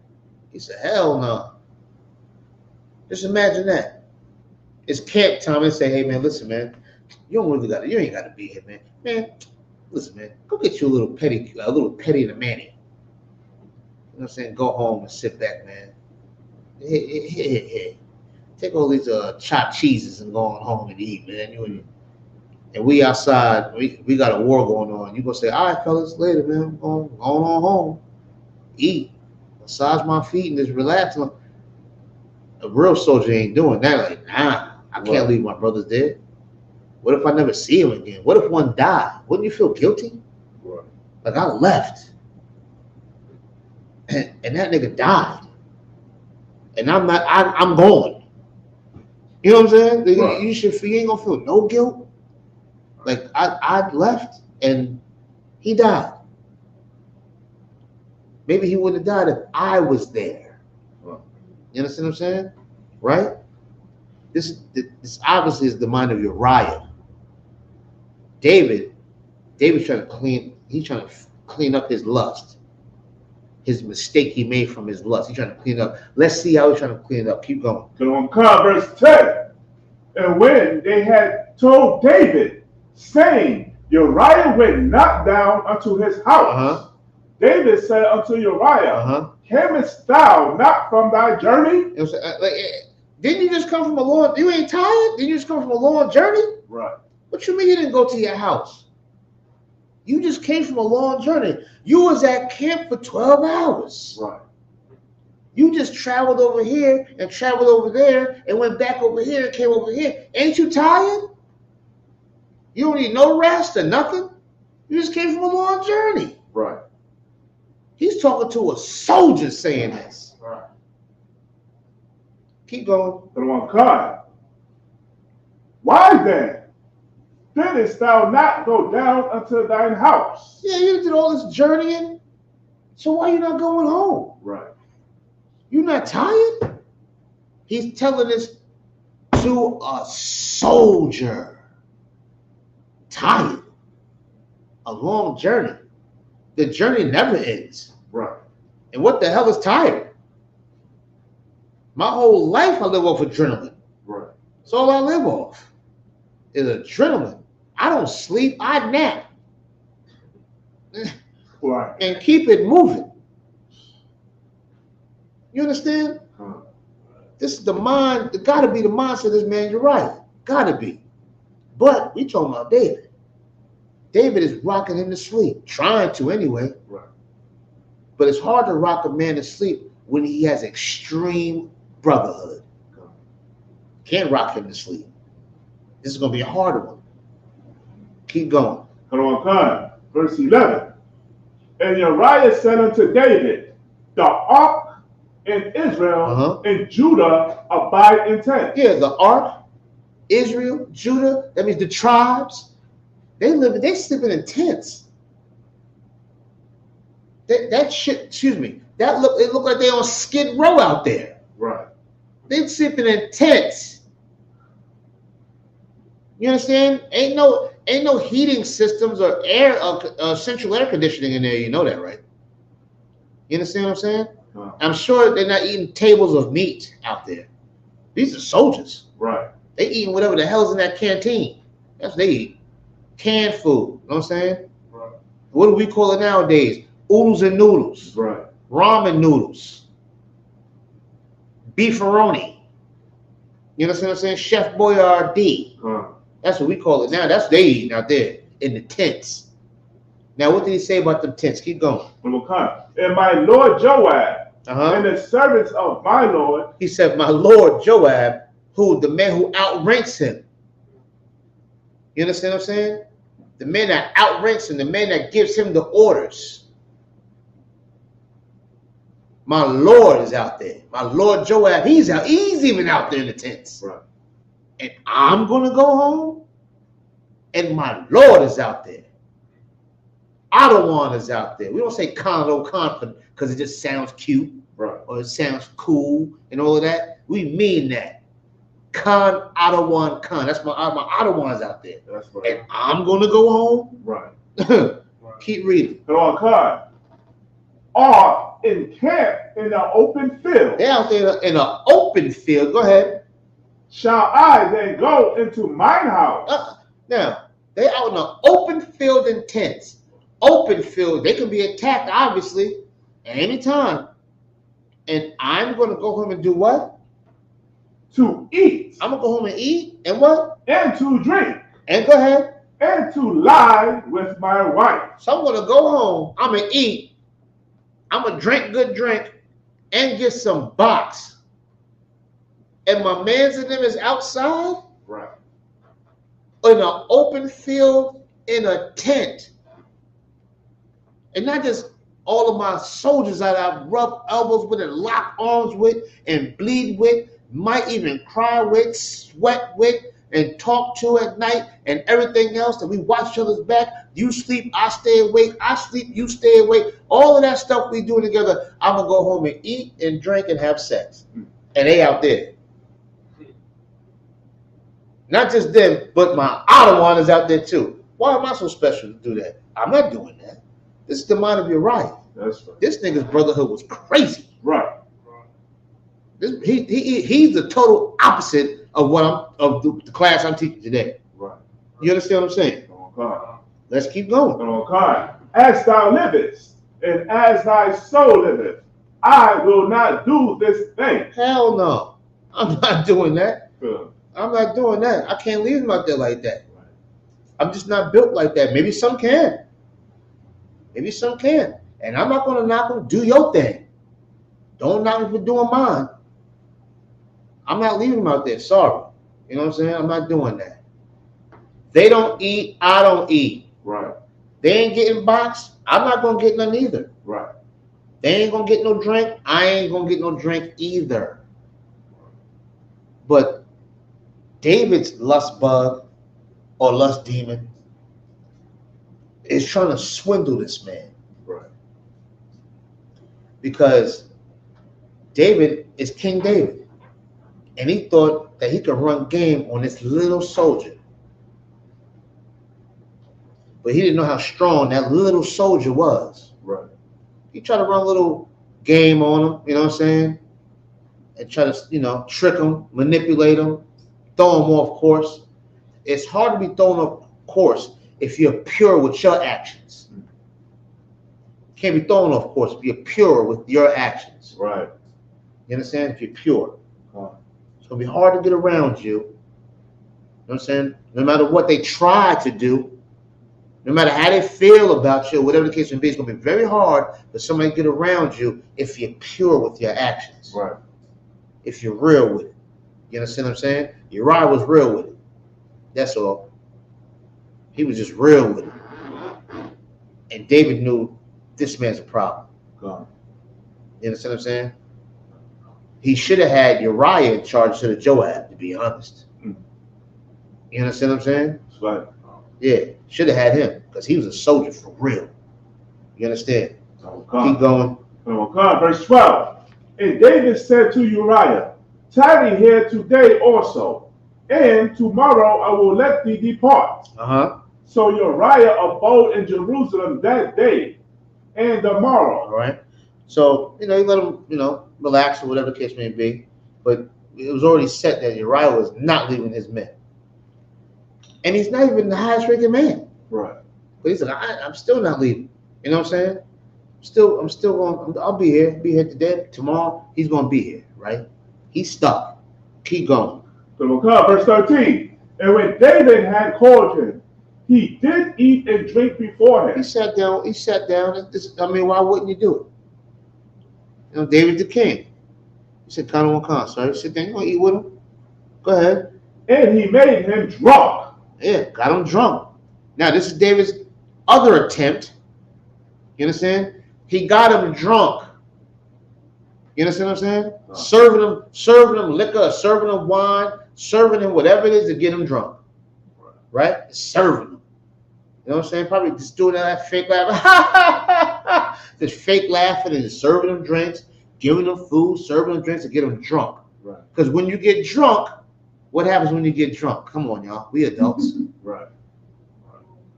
He said, hell no. Just imagine that. It's camp time. They say, hey, man, listen, man, you ain't got to be here, man. Man, listen, man, go get you a little petty in a manny. You know what I'm saying? Go home and sit back, man. Hey. Take all these chopped cheeses and go on home and eat, man. And we outside, we got a war going on. You gonna say, all right, fellas, later, man. I'm going on home. Eat. Massage my feet and just relax. A real soldier ain't doing that. Like, nah, I can't leave my brothers dead. What if I never see him again? What if one died? Wouldn't you feel guilty? Right. Like, I left. And that nigga died. And I'm going. You know what I'm saying? Right. You ain't gonna feel no guilt. Like, I left and he died. Maybe he wouldn't have died if I was there. Right. You understand what I'm saying? Right? This obviously is the mind of Uriah. David's trying to clean up his lust. His mistake he made from his lust. He's trying to clean it up. Let's see how he's trying to clean it up. Keep going. Verse 10. And when they had told David, saying, Uriah went not down unto his house, David said unto Uriah, camest thou not from thy journey? Didn't you just come from a long? You ain't tired? Didn't you just come from a long journey? Right. What you mean you didn't go to your house? You just came from a long journey. You was at camp for 12 hours. Right. You just traveled over here and traveled over there and went back over here and came over here. Ain't you tired? You don't need no rest or nothing. You just came from a long journey. Right. He's talking to a soldier saying this. Right. Keep going. Why then didst thou not go down unto thine house? Yeah, you did all this journeying. So why you not going home? Right. You not tired? He's telling this to a soldier. Tired. A long journey. The journey never ends. Right. And what the hell is tired? My whole life I live off adrenaline. Right. That's all I live off is adrenaline. I don't sleep, I nap. Right. And keep it moving. You understand? This is the mind, it gotta be the mindset of this man, you're right. Gotta be. But we talking about David. David is rocking him to sleep, trying to anyway. Right. But it's hard to rock a man to sleep when he has extreme brotherhood. Can't rock him to sleep. This is going to be a harder one. Keep going. Verse 11. And Uriah said unto David, the ark in Israel and Judah abide in tents. Yeah, the ark, Israel, Judah, that means the tribes. They sleeping in tents. That shit, excuse me, it looked like they on Skid Row out there. Right. They sleeping in tents. You understand? Ain't no heating systems or air central air conditioning in there. You know that, right? You understand what I'm saying? I'm sure they're not eating tables of meat out there. These are soldiers. Right. They eating whatever the hell's in that canteen. That's what they eat. Canned food. You know what I'm saying? Right. What do we call it nowadays? Oodles and noodles. Right. Ramen noodles. Beefaroni. You understand what I'm saying? Chef Boyardee. That's what we call it now. That's what they eating out there in the tents. Now, what did he say about them tents? Keep going. And my Lord Joab and the servants of my Lord. He said, my Lord Joab, who the man who outranks him. You understand what I'm saying? The man that outranks him, the man that gives him the orders. My Lord is out there. My Lord Joab, he's even out there in the tents. Right. And I'm gonna go home, and my Lord is out there. Adawan is out there. We don't say Khan or Khan because it just sounds cute, right, or it sounds cool and all of that. We mean that. Khan, Adawan, Khan. That's my Adawan's out there. That's right. And I'm gonna go home. Right. Keep reading. Khan are encamped in an open field. They're out there in an open field. Go ahead. Shall I then go into mine house? Now, they're out in an open field in tents. Open field, they can be attacked, obviously, at any time. And I'm going to go home and do what? To eat. I'm going to go home and eat. And what? And to drink. And go ahead. And to lie with my wife. So I'm going to go home. I'm going to eat. I'm going to drink good drink and get some box. And my mans and them is outside, right, in an open field, in a tent. And not just all of my soldiers that I've rubbed elbows with and locked arms with and bleed with, might even cry with, sweat with, and talk to at night and everything else that we watch each other's back. You sleep, I stay awake. I sleep, you stay awake. All of that stuff we do together, I'm going to go home and eat and drink and have sex. And they out there. Not just them, but my Adawan is out there too. Why am I so special to do that? I'm not doing that. This is the mind of Uriah. That's right. This nigga's brotherhood was crazy. Right. He's the total opposite of the class I'm teaching today. Right. You understand what I'm saying? Okay. Let's keep going. Okay. As thou livest, and as thy soul liveth, I will not do this thing. Hell no. I'm not doing that. Good. I'm not doing that. I can't leave him out there like that. I'm just not built like that. Maybe some can. Maybe some can. And I'm not going to knock them. Do your thing. Don't knock me for doing mine. I'm not leaving them out there. Sorry. You know what I'm saying? I'm not doing that. They don't eat. I don't eat. Right. They ain't getting boxed. I'm not going to get none either. Right. They ain't going to get no drink. I ain't going to get no drink either. But David's lust bug or lust demon is trying to swindle this man. Right. Because David is King David. And he thought that he could run game on this little soldier. But he didn't know how strong that little soldier was. Right. He tried to run a little game on him, you know what I'm saying? And try to, trick him, manipulate him. Throw him off course. It's hard to be thrown off course if you're pure with your actions. Can't be thrown off course if you're pure with your actions. Right. You understand? If you're pure. It's going to be hard to get around you. You know what I'm saying? No matter what they try to do, no matter how they feel about you, whatever the case may be, it's going to be very hard for somebody to get around you if you're pure with your actions. Right. If you're real with it. You understand what I'm saying? Uriah was real with it. That's all. He was just real with it. And David knew this man's a problem. God. You understand what I'm saying? He should have had Uriah in charge instead of Joab, to be honest. You understand what I'm saying? That's right. Yeah, should have had him because he was a soldier for real. You understand? Okay. Keep going. Okay. Verse 12. And David said to Uriah, tarry here today also, and tomorrow I will let thee depart. So Uriah abode in Jerusalem that day and the morrow. All right. So, you let him, relax or whatever the case may be. But it was already set that Uriah was not leaving his men. And he's not even the highest ranking man. Right. But he said, I'm still not leaving. You know what I'm saying? I'm still going, I'll be here today. Tomorrow, he's going to be here, right? He's stuck. Keep going. So we'll come, verse 13. And when David had called him, he did eat and drink before him. He sat down. And why wouldn't you do it? David the king. He said, Khan, sorry. Sit down. You want to eat with him? Go ahead. And he made him drunk. Yeah, got him drunk. Now, this is David's other attempt. You understand? He got him drunk. You understand what I'm saying? Serving him liquor, serving him wine, serving him whatever it is to get him drunk. Right? Serving him. You know what I'm saying? Probably just doing that fake laugh. Just fake laughing and just serving him drinks, giving them food, serving them drinks to get them drunk. Because when you get drunk, what happens when you get drunk? Come on, y'all. We adults. Right.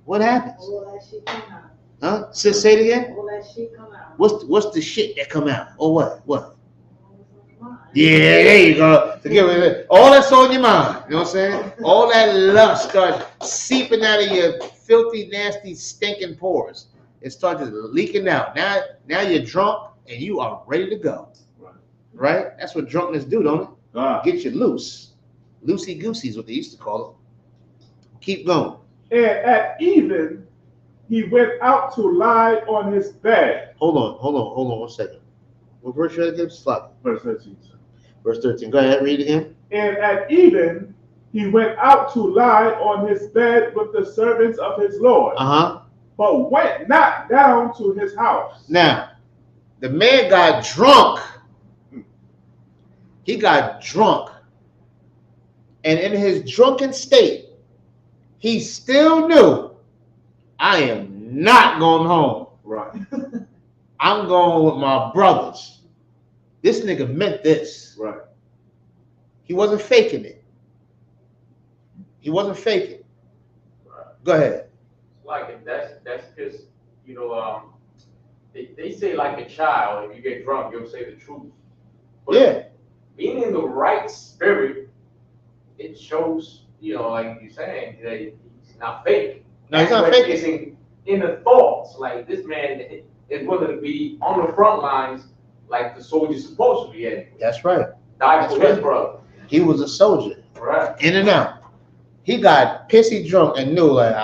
What happens? All that shit come out. Huh? Say it again. All that shit come out. What's the shit that come out? Or what? What? Yeah, there you go. All that's on your mind. You know what I'm saying? All that lust starts seeping out of your filthy, nasty, stinking pores. It starts leaking out. Now you're drunk and you are ready to go. Right? That's what drunkenness do, don't it? Get you loose. Loosey-goosey is what they used to call it. Keep going. And at even, he went out to lie on his bed. Hold on 1 second. What verse should I give? Slap. Verse 13. Verse 13. Go ahead, read it again. And at even, he went out to lie on his bed with the servants of his Lord. But went not down to his house. Now, the man got drunk. He got drunk. And in his drunken state, he still knew, I am not going home. Right. I'm going with my brothers. This nigga meant this. Right. He wasn't faking it. Right. Go ahead. Like that's because they say like a child, if you get drunk, you'll say the truth. But being in the right spirit, it shows, like you're saying, that he's not fake. No, he's not fake. It's in the thoughts. Like this man is willing to be on the front lines, like the soldier's supposed to be at. That's right. Die for his brother. He was a soldier. Right. In and out. He got pissy drunk and knew, like,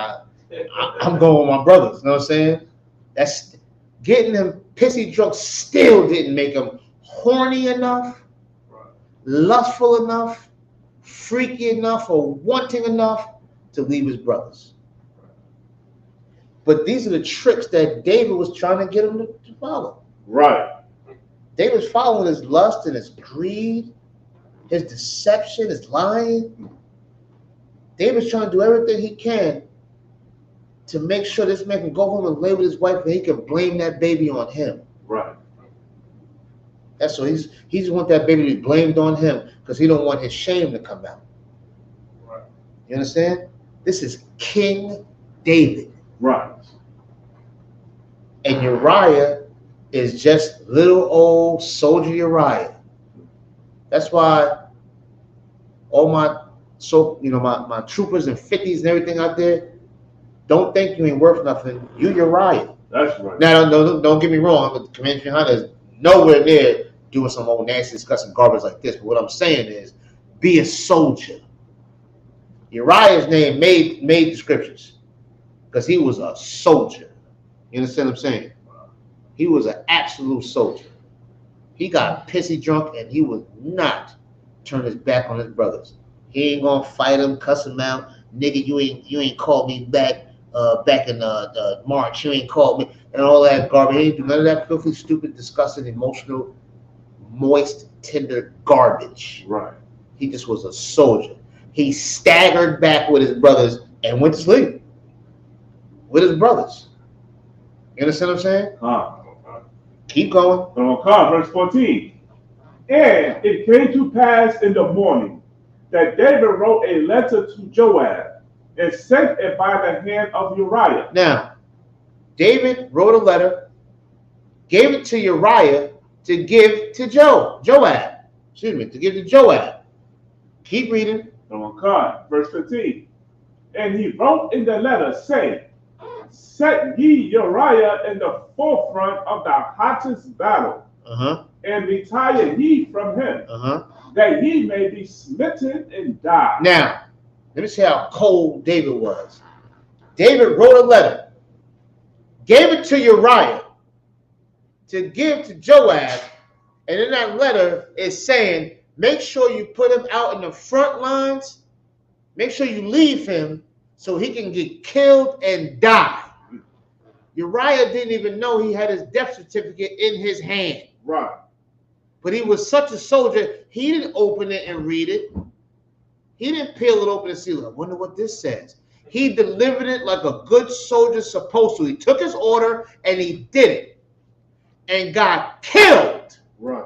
I'm going with my brothers. You know what I'm saying? That's getting him pissy drunk still didn't make him horny enough, lustful enough, freaky enough, or wanting enough to leave his brothers. But these are the tricks that David was trying to get him to follow. Right. David was following his lust and his greed, his deception, his lying. David's trying to do everything he can to make sure this man can go home and lay with his wife and he can blame that baby on him. Right. That's so he just want that baby to be blamed on him because he don't want his shame to come out. Right. You understand? This is King David. Right. And Uriah is just little old soldier Uriah. That's why all my my troopers and 50s and everything out there, don't think you ain't worth nothing. You Uriah. That's right. Now, don't get me wrong. Commander Hunter is nowhere near doing some old nasty, disgusting garbage like this. But what I'm saying is, be a soldier. Uriah's name made the scriptures because he was a soldier. You understand what I'm saying? He was an absolute soldier. He got pissy drunk and he would not turn his back on his brothers. He ain't gonna fight him, cuss him out. Nigga, you ain't called me back in March. You ain't called me and all that garbage. He ain't do none of that filthy, stupid, disgusting, emotional, moist, tender garbage. Right. He just was a soldier. He staggered back with his brothers and went to sleep with his brothers. You understand what I'm saying? Keep going. Verse 14. And it came to pass in the morning that David wrote a letter to Joab and sent it by the hand of Uriah. Now, David wrote a letter, gave it to Uriah to give to Joab. Excuse me, to give to Joab. Keep reading. Verse 15. And he wrote in the letter, saying, set ye Uriah in the forefront of the hottest battle, and retire ye from him, that he may be smitten and die. Now, let me see how cold David was. David wrote a letter, gave it to Uriah to give to Joab, and in that letter is saying, make sure you put him out in the front lines, make sure you leave him so he can get killed and die. Uriah didn't even know he had his death certificate in his hand. Right. But he was such a soldier, he didn't open it and read it. He didn't peel it open and see, I wonder what this says. He delivered it like a good soldier's supposed to. He took his order and he did it and got killed. Right.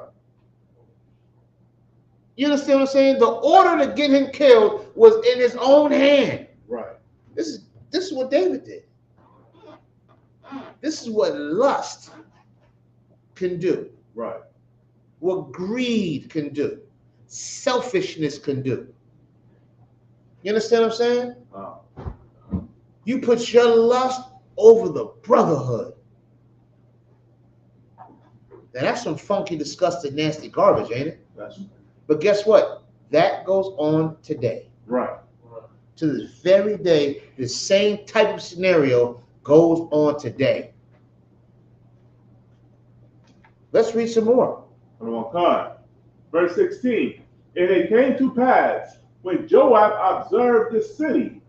You understand what I'm saying? The order to get him killed was in his own hand. Right. This is what David did. This is what lust can do. Right. What greed can do. Selfishness can do. You understand what I'm saying? You put your lust over the brotherhood. Now that's some funky, disgusting, nasty garbage, ain't it? But guess what? That goes on today. Right. To this very day, the same type of scenario goes on today. Let's read some more. Verse 16. And it came to pass, when Joab observed the city,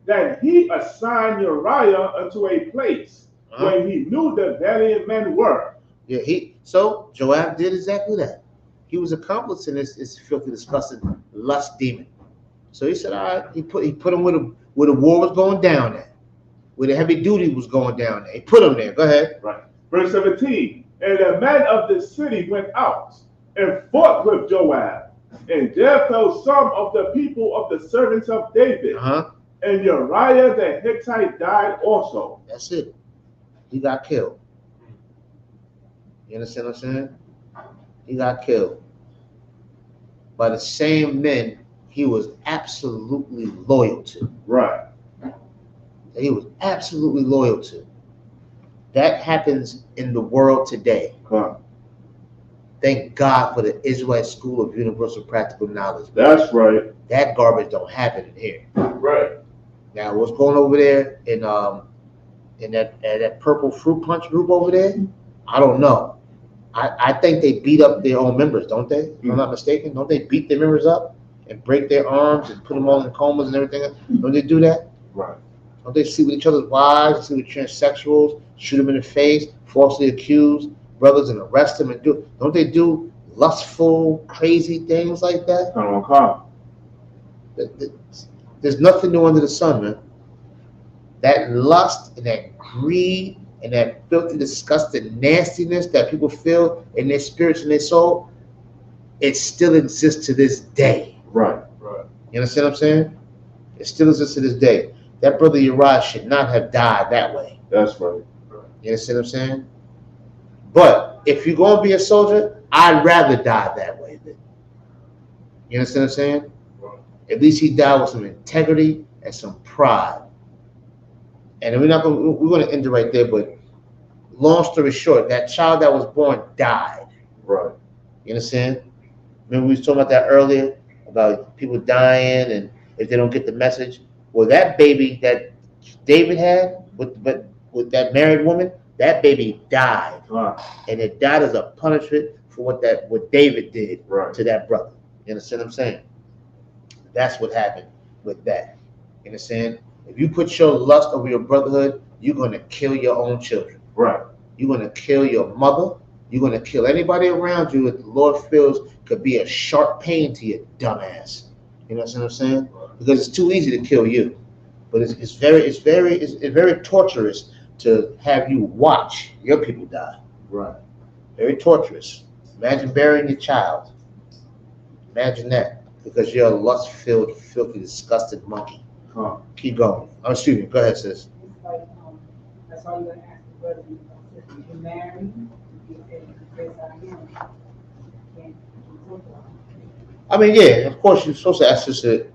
that he assigned Uriah unto a place where he knew the valiant men were. Yeah, so Joab did exactly that. He was accomplice in this filthy, disgusting lust demon. So he said, all right, he put him where the war was going down at, where the heavy duty was going down there. He put him there. Go ahead. Right. Verse 17. And the men of the city went out and fought with Joab. And there fell some of the people of the servants of David. And Uriah the Hittite died also. That's it. He got killed. You understand what I'm saying? He got killed by the same men he was absolutely loyal to. Right. He was absolutely loyal to. That happens in the world today. Thank God for the Israelite School of Universal Practical Knowledge. That's right. That garbage don't happen in here. Right. Now, what's going over there in that purple fruit punch group over there? I don't know. I think they beat up their own members, don't they? If I'm not mistaken. Don't they beat their members up and break their arms and put them all in comas and everything? Don't they do that? Right. Don't they sleep with each other's wives, sleep with transsexuals, shoot them in the face, falsely accuse brothers and arrest them and don't they do lustful, crazy things like that? There's nothing new under the sun, man. That lust and that greed and that filthy, disgusting nastiness that people feel in their spirits and their soul, it still exists to this day. Right. Right. You understand what I'm saying? It still exists to this day. That brother Uriah should not have died that way. That's right. You understand what I'm saying? But if you're going to be a soldier, I'd rather die that way. You understand what I'm saying? Right. At least he died with some integrity and some pride. And we're going to end it right there, but long story short, that child that was born died. Right. You understand? Remember we was talking about that earlier, about people dying and if they don't get the message. Well, that baby that David had with that married woman, that baby died. And it died as a punishment for what David did to that brother. You understand what I'm saying? That's what happened with that. You understand? If you put your lust over your brotherhood, you're going to kill your own children. Right. You're going to kill your mother. You're going to kill anybody around you that the Lord feels could be a sharp pain to your dumbass. You know what I'm saying? Because it's too easy to kill you. But it's very torturous to have you watch your people die. Right. Very torturous. Imagine burying your child. Imagine that. because you're a lust-filled, filthy, disgusted monkey. Keep going. Oh, excuse me. Go ahead, sis. It's like, that's all you're gonna ask the brother, if you're married, you say, yes, I am. Can't talk about it. I mean, yeah, of course, you're supposed to ask sister,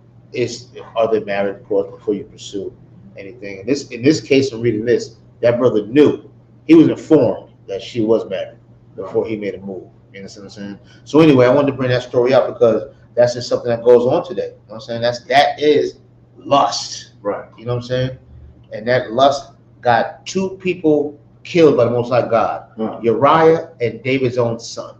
are they married, of course, before you pursue anything. In this case, I'm reading this, that brother knew, he was informed that she was married before he made a move. You understand what I'm saying? So anyway, I wanted to bring that story up because that's just something that goes on today. You know what I'm saying? That is lust. Right. You know what I'm saying? And that lust got two people killed by the Most High God, Uriah and David's own son.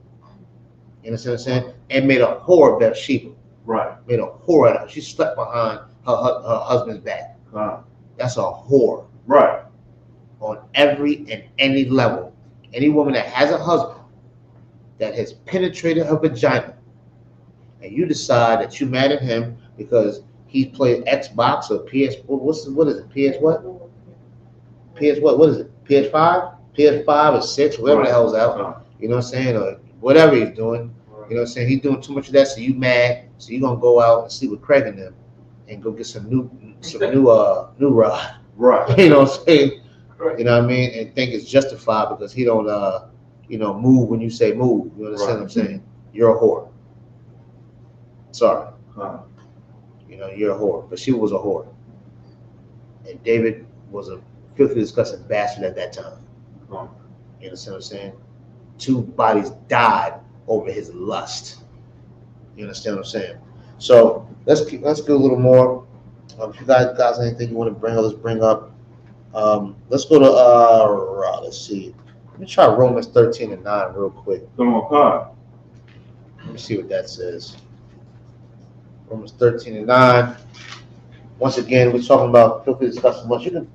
You understand what I'm saying? And made a whore of Bathsheba. Right. Made a whore out of her. She slept behind her husband's back. That's a whore. Right. On every and any level. Any woman that has a husband that has penetrated her vagina, and you decide that you're mad at him because he's playing Xbox or PS, what is it? PS what? PS what? What is it? PS5? PS5 or 6, whatever the hell's out. You know what I'm saying? Or whatever he's doing. You know what I'm saying? He's doing too much of that, so you mad. So you're gonna go out and sleep with Craig and them and go get some new rod. Right. You know what I'm saying? You know what I mean? And think it's justified because he don't move when you say move. You understand what I'm saying? You're a whore. Sorry. You know, you're a whore. But she was a whore. And David was a filthy, disgusting bastard at that time. You understand what I'm saying? 2 bodies died over his lust. You understand what I'm saying? So let's do a little more. If you guys got anything you want to bring up, let's bring up. Let's go to let's see. Let me try Romans 13:9 real quick. Come on, God. Let me see what that says. Romans 13:9. Once again, we're talking about filthy, disgusting lust. You can.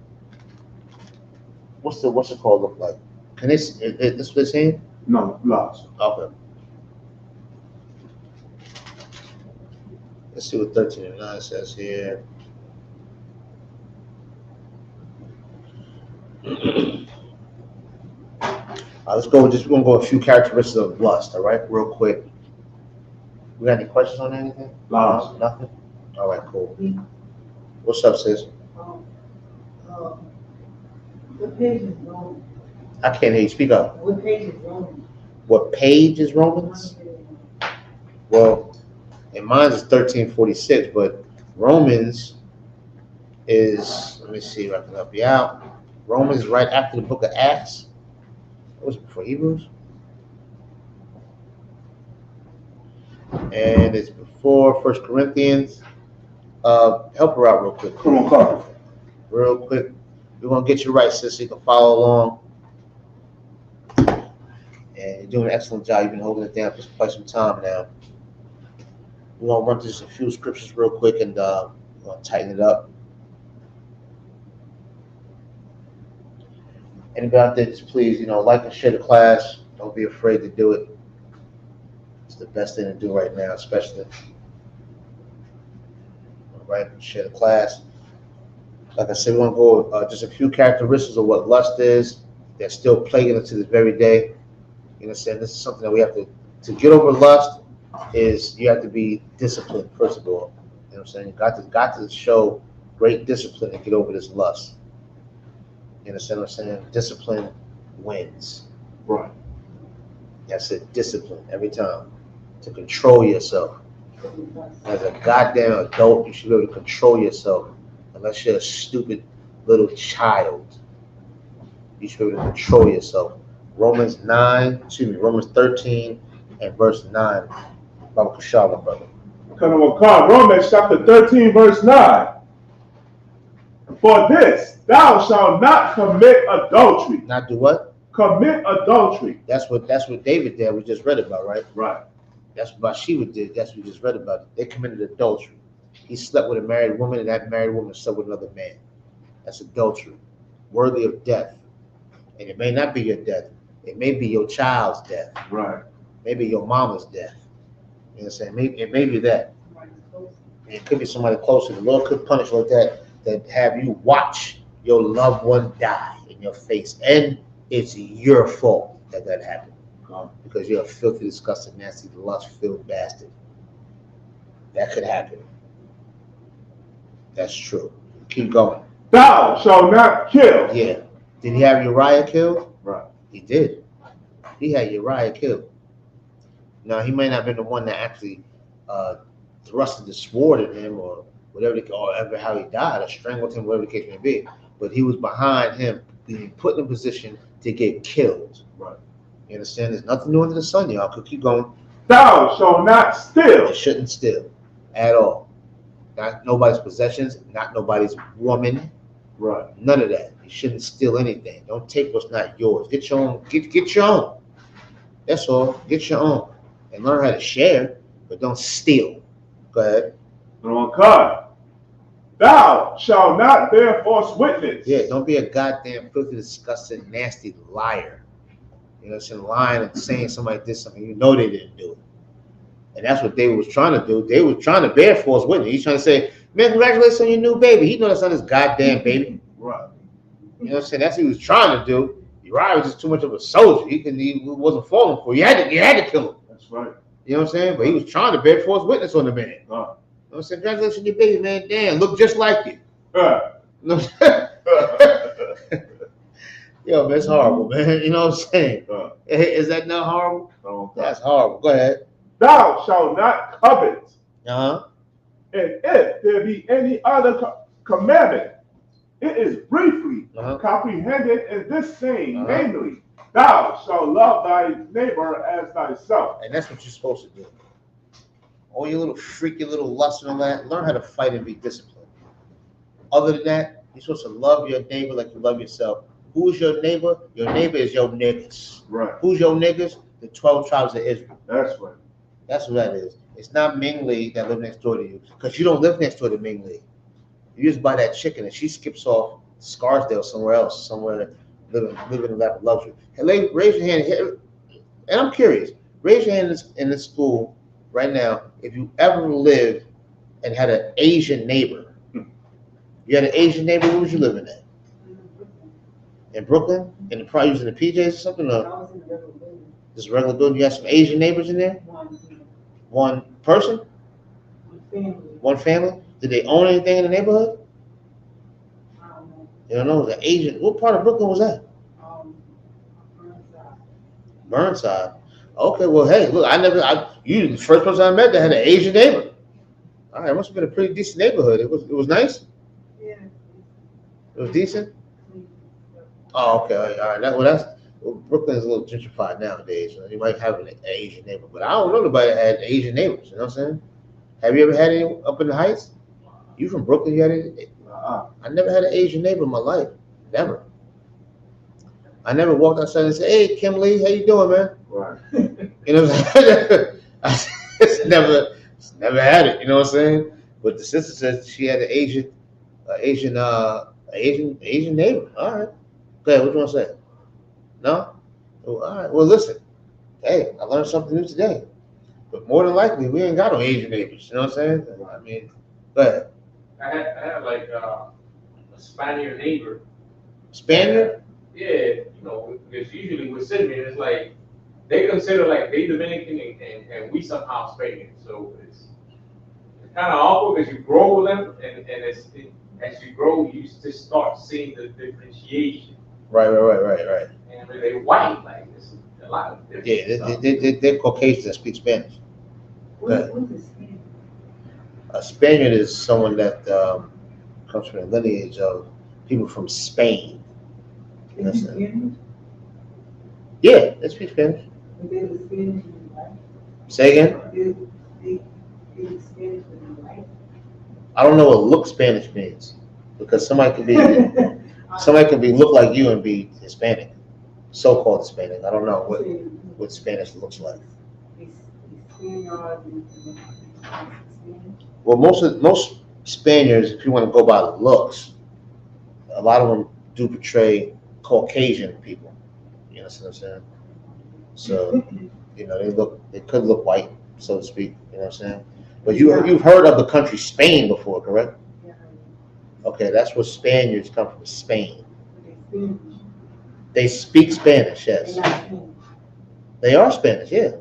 What's the call look like? Can this what they're saying? No, lust. Okay. Let's see what 13:9 says here. Let's go with just, we're gonna go a few characteristics of lust, all right, real quick. We got any questions on anything? Lust. Nothing? All right, cool. What's up, sis? What page is Romans? I can't hear you. Speak up. What page is Romans? What page is Romans? Well, in mine is 1346, but Romans is, let me see if I can help you out. Romans is right after the book of Acts. What was it, before Hebrews? And it's before 1 Corinthians. Help her out real quick. Come on, God. Real quick. We're going to get you right, sis, so you can follow along. And you're doing an excellent job. You've been holding it down for quite some time now. We're going to run through just a few scriptures real quick and we're going to tighten it up. Anybody out there, just please, like and share the class. Don't be afraid to do it. It's the best thing to do right now, especially. All right, share the class. Like I said, we're going to go just a few characteristics of what lust is. They're still plaguing us to this very day. You know what I'm saying? This is something that we have to get over lust is you have to be disciplined, first of all. You know what I'm saying? You got to show great discipline to get over this lust. You understand what I'm saying? Discipline wins. Right. That's it, discipline every time. To control yourself. As a goddamn adult, you should be able to control yourself. Unless you're a stupid little child. You should be able to control yourself. Romans 13 and verse 9. Baba Kushala, brother. Come on, God. Romans chapter 13, verse 9. For this, thou shalt not commit adultery. Not do what? Commit adultery. That's what David did. We just read about, right? Right. That's what Bathsheba did. That's what we just read about. They committed adultery. He slept with a married woman, and that married woman slept with another man. That's adultery, worthy of death. And it may not be your death. It may be your child's death. Right. Maybe your mama's death. You know what I'm saying? Maybe it may be that. It could be somebody closer. The Lord could punish like that have you watch your loved one die in your face, and it's your fault that happened because you're a filthy, disgusting, nasty, lust-filled bastard. That could happen. That's true. Keep going. Thou shalt not kill. Yeah. Did he have Uriah killed? Right. He did. He had Uriah killed. Now, he may not have been the one that actually thrusted the sword at him or whatever, or ever how he died, or strangled him, whatever the case may be. But he was behind him being put in a position to get killed. Right. You understand? There's nothing new under the sun, y'all. Could keep going. Thou shalt not steal. You shouldn't steal at all. Not nobody's possessions, not nobody's woman. Right. None of that. You shouldn't steal anything. Don't take what's not yours. Get your own. Get your own. That's all. Get your own. And learn how to share, but don't steal. Go ahead. Okay. Thou shalt not bear false witness. Yeah, don't be a goddamn filthy, disgusting, nasty liar. You know, saying lying and saying somebody did something. You know they didn't do it. And that's what David was trying to do. David was trying to bear false witness. He's trying to say, man, congratulations on your new baby. He knows that's not his goddamn baby. Right. You know what I'm saying? That's what he was trying to do. Uriah was just too much of a soldier. He wasn't falling for it. You had to kill him. That's right. You know what I'm saying? But he was trying to bear false witness on the man. You know what I'm saying? Congratulations on your baby, man. Damn, look just like you. You know what I'm saying? Yo, man, it's horrible, man. You know what I'm saying? Is that not horrible? That's horrible. Go ahead. Thou shalt not covet. Uh-huh. And if there be any other commandment, it is briefly comprehended in this same, namely, thou shalt love thy neighbor as thyself. And that's what you're supposed to do. All your little freaky little lust and all that, learn how to fight and be disciplined. Other than that, you're supposed to love your neighbor like you love yourself. Who's your neighbor? Your neighbor is your niggas. Right. Who's your niggas? The 12 tribes of Israel. That's right. That's what that is. It's not Ming Lee that live next door to you, because you don't live next door to Ming Lee. You just buy that chicken and she skips off Scarsdale somewhere else, somewhere living in lap of luxury. Hey, raise your hand here. And I'm curious. Raise your hand in this school right now if you ever lived and had an Asian neighbor. You had an Asian neighbor. Where was you living at? In Brooklyn? And probably using the PJs or something? Or just a regular building. You had some Asian neighbors in there? One person? One family? Did they own anything in the neighborhood? You don't know. The Asian. What part of Brooklyn was that? Burnside. Okay, well, hey, look, you the first person I met that had an Asian neighbor. All right, it must have been a pretty decent neighborhood. It was nice. Yeah. It was decent. Oh, okay, all right. Brooklyn's a little gentrified nowadays. So you might have an Asian neighbor, but I don't know nobody that had Asian neighbors. You know what I'm saying? Have you ever had any up in the Heights? You from Brooklyn? You had any? I never had an Asian neighbor in my life. Never. I never walked outside and said, "Hey, Kim Lee, how you doing, man?" Right. You know what I'm saying? It's never had it. You know what I'm saying? But the sister said she had an Asian neighbor. All right. Okay, what do you want to say? No? Oh, all right. Well, listen. Hey, I learned something new today. But more than likely, we ain't got no Asian neighbors. You know what I'm saying? I mean, go ahead. I had like a Spaniard neighbor. Spaniard? Yeah, you know, because usually with cinnamon, it's like they consider like they Dominican and we somehow Spaniard. So it's kind of awkward because you grow with them, and as you grow, you just start seeing the differentiation. Right. And they're white, like there's a lot of difference. Yeah, they're Caucasians that speak Spanish. A Spaniard is someone that comes from the lineage of people from Spain. You know, yeah, they speak Spanish. Say again? I don't know what look Spanish means, because somebody can be look like you and be Hispanic, so-called Hispanic. I don't know what Spanish looks like. Well, most Spaniards, if you want to go by looks, a lot of them do portray Caucasian people. You know what I'm saying? So, you know, they could look white, so to speak. You know what I'm saying? But you've heard of the country Spain before, correct? Okay, that's where Spaniards come from, Spain. They speak Spanish, yes. They are Spanish, yeah.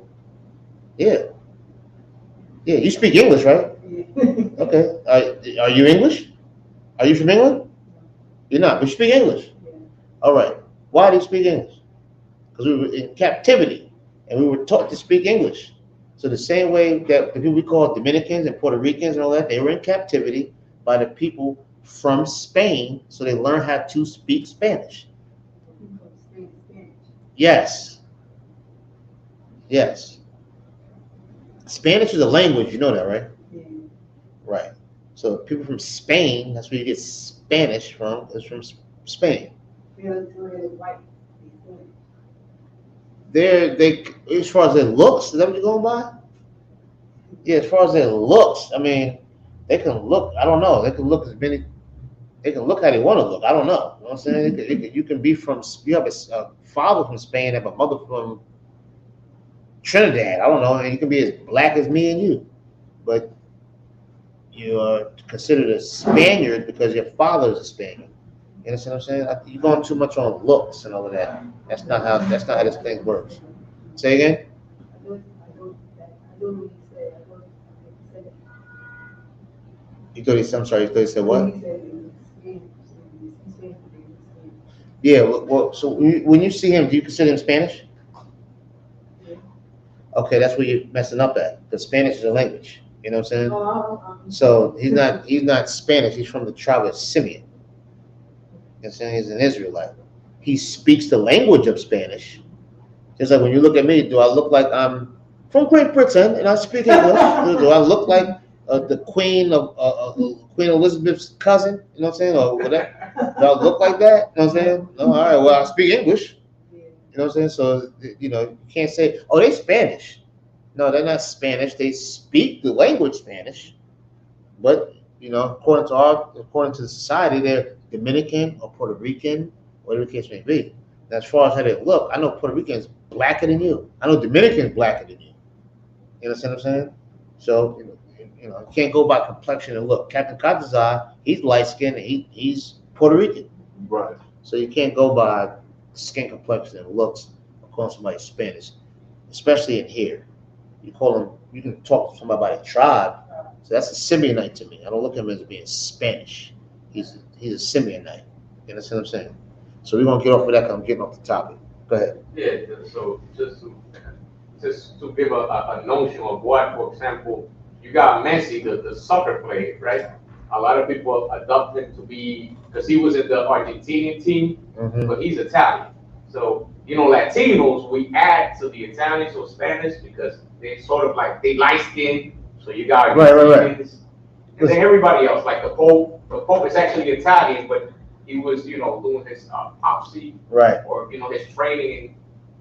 You speak English, right? Yeah. Okay. Are you English? Are you from England? You're not. But you speak English. Yeah. All right. Why do you speak English? Because we were in captivity and we were taught to speak English. So the same way that the people we call Dominicans and Puerto Ricans and all that, they were in captivity by the people from Spain, so they learned how to speak Spanish. Yes. Yes. Spanish is a language, you know that, right? Yeah. Right. So people from Spain, that's where you get Spanish from, is from Spain. They as far as their looks, is that what you're going by? Yeah, as far as their looks, I mean, they can look. I don't know. They can look as many. They can look how they want to look. I don't know. You know what I'm saying? You can be from. You have a father from Spain, have a mother from Trinidad. I don't know. And you can be as black as me and you, but you are considered a Spaniard because your father is a Spaniard. You understand what I'm saying? You're going too much on looks and all of that. That's not how this thing works. Say again. You thought he said, I'm sorry, you thought he said what? Yeah, well, so when you see him, do you consider him Spanish? Okay, that's where you're messing up at. Because Spanish is a language. You know what I'm saying? So he's not Spanish, he's from the tribe of Simeon. You know what I'm saying? He's an Israelite. He speaks the language of Spanish. Just like when you look at me, do I look like I'm from Great Britain and I speak English? Do I look like the Queen Elizabeth's cousin? You know what I'm saying? Or whatever? Do I look like that? You know what I'm saying? No, all right, well, I speak English. You know what I'm saying? So, you know, you can't say, oh, they're Spanish. No, they're not Spanish. They speak the language Spanish. But, you know, according to the society, they're Dominican or Puerto Rican, whatever the case may be. And as far as how they look, I know Puerto Rican is blacker than you. I know Dominican is blacker than you. You understand what I'm saying? So, you know, you can't go by complexion and look. Captain Katazar, he's light skinned and he's Puerto Rican. Right. So you can't go by skin complexion and looks or call somebody Spanish, especially in here. You can talk to somebody by the tribe. So that's a Simeonite to me. I don't look at him as being Spanish. He's a Simeonite. You understand what I'm saying? So we're gonna get off of that because I'm getting off the topic. Go ahead. Yeah, so just to give a notion of what, for example, you got Messi, the soccer player, right? A lot of people adopt him to be, because he was in the Argentinian team, but he's Italian. So, you know, Latinos, we add to the Italians or Spanish because they sort of like, they light skin. So you got Argentinians. And then everybody else, like the Pope is actually Italian, but he was, you know, doing his popsy, right, or, you know, his training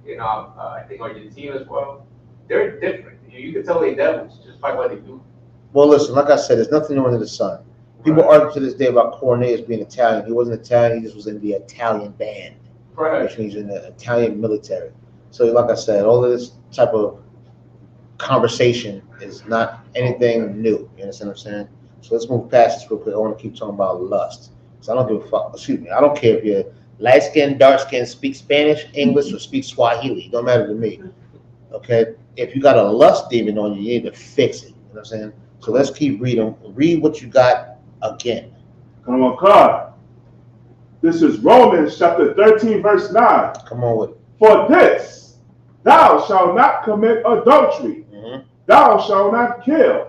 in I think Argentina as well. They're different. You can tell they're devils just by what they do. Well, listen, like I said, there's nothing new under the sun. People argue to this day about Cornelius being Italian. He wasn't Italian. He just was in the Italian band, which means in the Italian military. So, like I said, all of this type of conversation is not anything new. You understand what I'm saying? So let's move past this real quick. I want to keep talking about lust. So I don't give a fuck. Excuse me. I don't care if you're light skin, dark skin, speak Spanish, English, or speak Swahili. It don't matter to me. Okay? If you got a lust demon on you, you need to fix it. You know what I'm saying? So let's keep reading. Read what you got again. Come on, God. This is Romans chapter 13, verse 9. Come on with it. For this, thou shalt not commit adultery. Thou shalt not kill.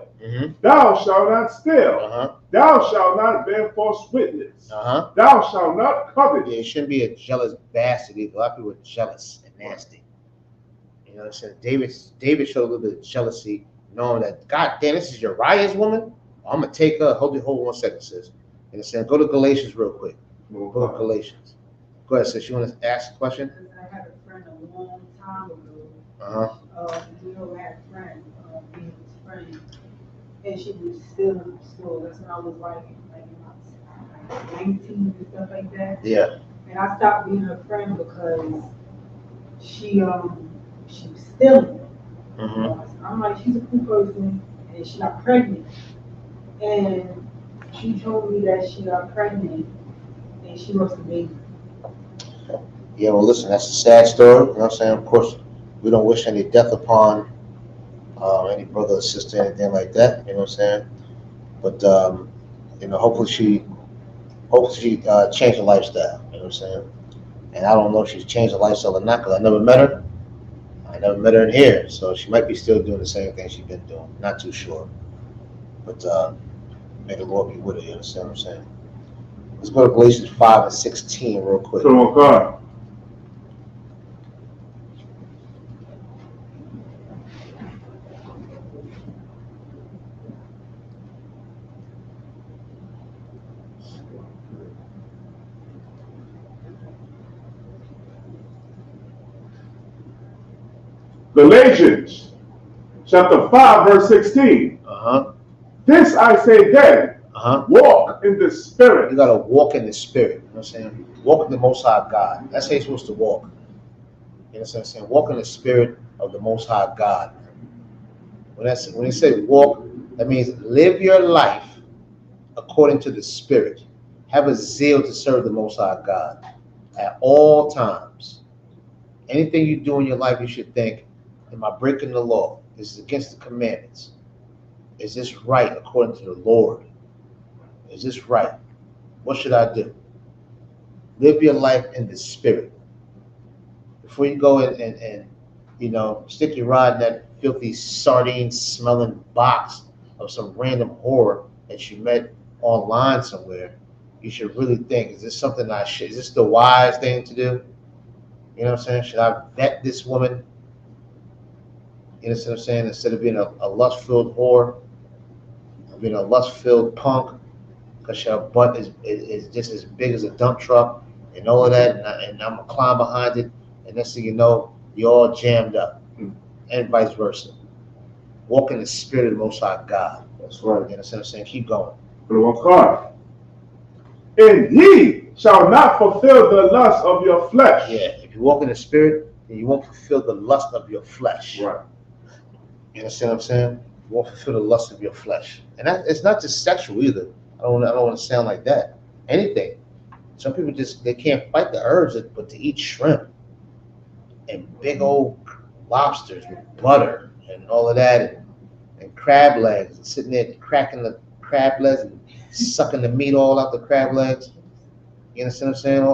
Thou shalt not steal. Thou shalt not bear false witness. Thou shalt not covet. Yeah, you shouldn't be a jealous bastard. A lot of people are jealous and nasty. You know what I'm saying? David showed a little bit of jealousy, knowing that, God damn, this is Uriah's woman. I'm gonna take her. Hold 1 second, sis. And it said, go to Galatians real quick. Go to Galatians. Go ahead, sis. You want to ask a question? I had a friend a long time ago. You know, I had a friend, being his friend, and she was still in school. That's when I was like 19 and stuff like that. Yeah. And I stopped being her friend because she was stealing. I'm like, she's a cool person, and she got pregnant. And she told me that she got pregnant, and she lost a baby. Yeah, well, listen, that's a sad story. You know what I'm saying? Of course, we don't wish any death upon any brother or sister, anything like that. You know what I'm saying? But hopefully she changed her lifestyle. You know what I'm saying? And I don't know if she's changed her lifestyle or not because I never met her. I never met her in here, so she might be still doing the same thing she's been doing. Not too sure. But may the Lord be with her. You understand what I'm saying? Let's go to Galatians 5:16 real quick. So, God. Galatians chapter 5, verse 16. This I say then, walk in the Spirit. You got to walk in the Spirit. You know what I'm saying? Walk in the Most High God. That's how you're supposed to walk. You know what I'm saying? Walk in the Spirit of the Most High God. When they say walk, that means live your life according to the Spirit. Have a zeal to serve the Most High God at all times. Anything you do in your life, you should think, am I breaking the law? Is this against the commandments? Is this right according to the Lord? Is this right? What should I do? Live your life in the Spirit. Before you go and stick your rod in that filthy sardine smelling box of some random whore that you met online somewhere, you should really think, is this something is this the wise thing to do? You know what I'm saying? Should I vet this woman? You know what I'm saying? Instead of being a lust-filled whore, being a lust-filled punk, because her butt is just as big as a dump truck and all of that, and I'm going to climb behind it, and next thing you know, you're all jammed up, and vice versa. Walk in the Spirit of the Most High God. That's right. You know what I'm saying? Keep going. And ye shall not fulfill the lust of your flesh. Yeah, if you walk in the Spirit, then you won't fulfill the lust of your flesh. Right. You understand what I'm saying? You won't fulfill the lust of your flesh. And it's not just sexual either. I don't want to sound like that. Anything. Some people they can't fight the urge but to eat shrimp and big old lobsters with butter and all of that and crab legs and sitting there cracking the crab legs and sucking the meat all out the crab legs. You understand what I'm saying?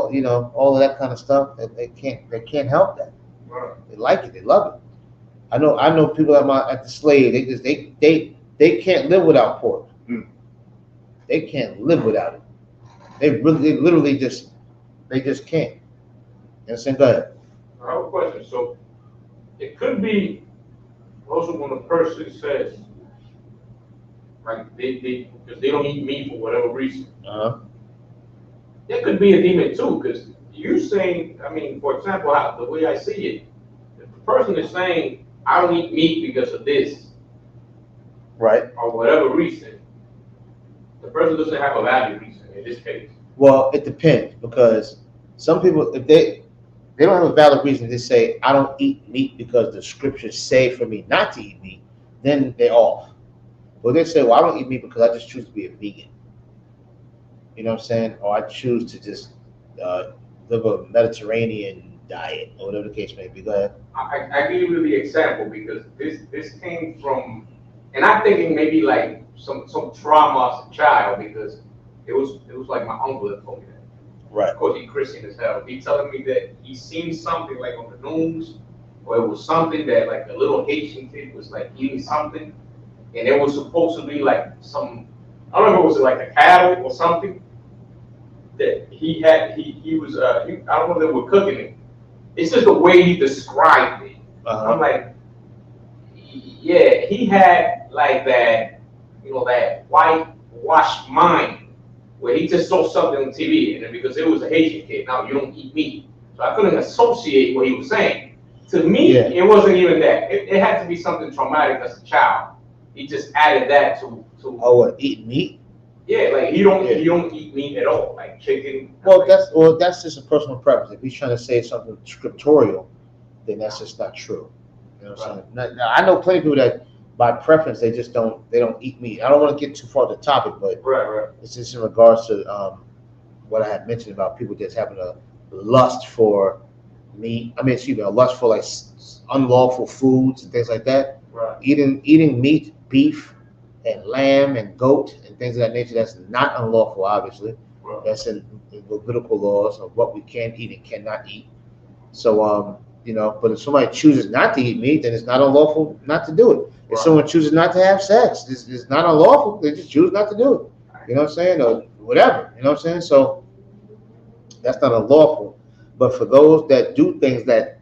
All of that kind of stuff. They can't help that. Right. They like it. They love it. I know people at the slave. They can't live without pork. They can't live without it. They literally just can't. You understand? Go ahead. I have a question. So it could be also when a person says, like because they don't eat meat for whatever reason. That could be a demon too, because you're saying, for example, the way I see it, if the person is saying, I don't eat meat because of this, right, or whatever reason, the person doesn't have a valid reason in this case. Well, it depends, because some people, if they don't have a valid reason to say, I don't eat meat because the scriptures say for me not to eat meat, then they're off. But they say, well, I don't eat meat because I just choose to be a vegan. You know what I'm saying? Or I choose to just live a Mediterranean diet, or whatever the case may be. Go ahead. I give you the example because this came from, and I'm thinking maybe like some trauma as a child, because it was like my uncle that told me that. Right. Of course, he's Christian as hell. He telling me that he seen something like on the news, or it was something that like a little Haitian kid was like eating something, and it was supposed to be like some, I don't know if it was like a cattle or something that he had. He was I don't know if they were cooking it. It's just the way he described it. I'm like, yeah, he had like that, that whitewashed mind where he just saw something on TV, and then because it was a Haitian kid, now you don't eat meat. So I couldn't associate what he was saying. To me, It wasn't even that. It had to be something traumatic as a child. He just added that to. Oh, what, eat meat? Yeah, like he don't eat meat at all, like chicken. Well, that's just a personal preference. If he's trying to say something scriptural, then that's just not true. You know what I'm saying? Now, I know plenty of people that by preference they don't eat meat. I don't want to get too far to the topic, but right. It's just in regards to what I had mentioned about people just having a lust for meat. A lust for like unlawful foods and things like that. Right. Eating meat, beef, and lamb and goat and things of that nature. That's not unlawful, obviously. Right. That's in Levitical laws of what we can eat and cannot eat. So, you know, but if somebody chooses not to eat meat, then it's not unlawful not to do it. If someone chooses not to have sex, it's not unlawful. They just choose not to do it. You know what I'm saying? Or whatever. You know what I'm saying? So that's not unlawful. But for those that do things that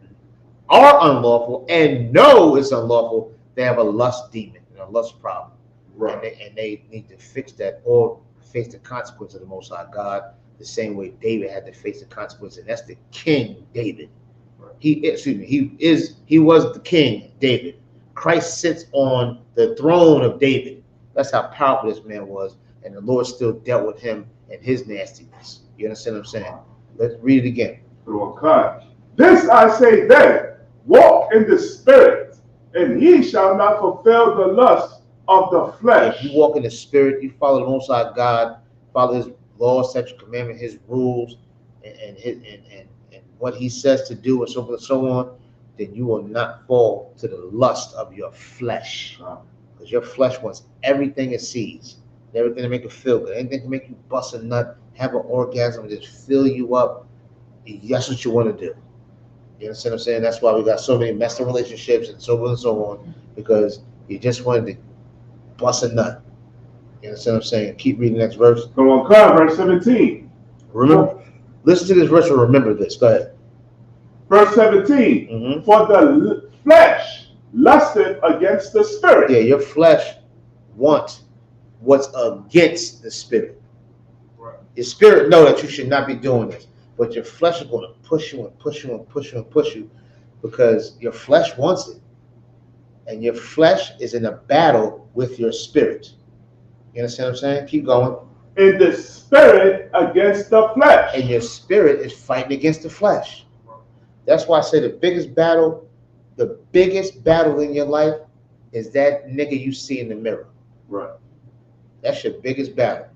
are unlawful and know it's unlawful, they have a lust demon and a lust problem. Right. And they need to fix that or face the consequence of the Most High God the same way David had to face the consequence, and that's the King David. Right. He was the King David. Christ sits on the throne of David. That's how powerful this man was, and the Lord still dealt with him and his nastiness. You understand what I'm saying? Let's read it again. Okay. This I say then, walk in the Spirit, and ye shall not fulfill the lust of the flesh. If you walk in the Spirit, you follow the Most High God, follow His laws, statutes, commandments, His rules, and what He says to do, and so forth and so on, then you will not fall to the lust of your flesh. Because your flesh wants everything it sees, everything to make it feel good, anything to make you bust a nut, have an orgasm, just fill you up. That's what you want to do. You understand what I'm saying? That's why we got so many messed up relationships and so forth and so on, because you just wanted to bust a nut. You understand what I'm saying? Keep reading the next verse. Go on, verse 17. Remember, listen to this verse and remember this. Go ahead. Verse 17. Mm-hmm. For the flesh lusteth against the Spirit. Yeah, your flesh wants what's against the Spirit. Right. Your spirit know that you should not be doing this, but your flesh is going to push you and push you and push you and push you because your flesh wants it. And your flesh is in a battle with your spirit. You understand what I'm saying? Keep going. In the spirit against the flesh. And your spirit is fighting against the flesh. That's why I say the biggest battle in your life is that nigga you see in the mirror. Right. That's your biggest battle.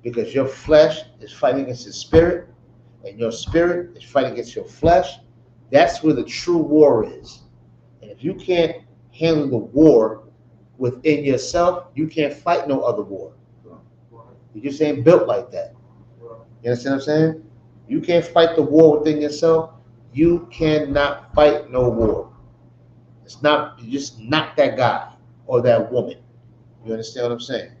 Because your flesh is fighting against your spirit, and your spirit is fighting against your flesh. That's where the true war is. And if you can't handle the war within yourself, you can't fight no other war. You just ain't built like that. You understand what I'm saying? You can't fight the war within yourself. You cannot fight no war. You're just not that guy or that woman. You understand what I'm saying?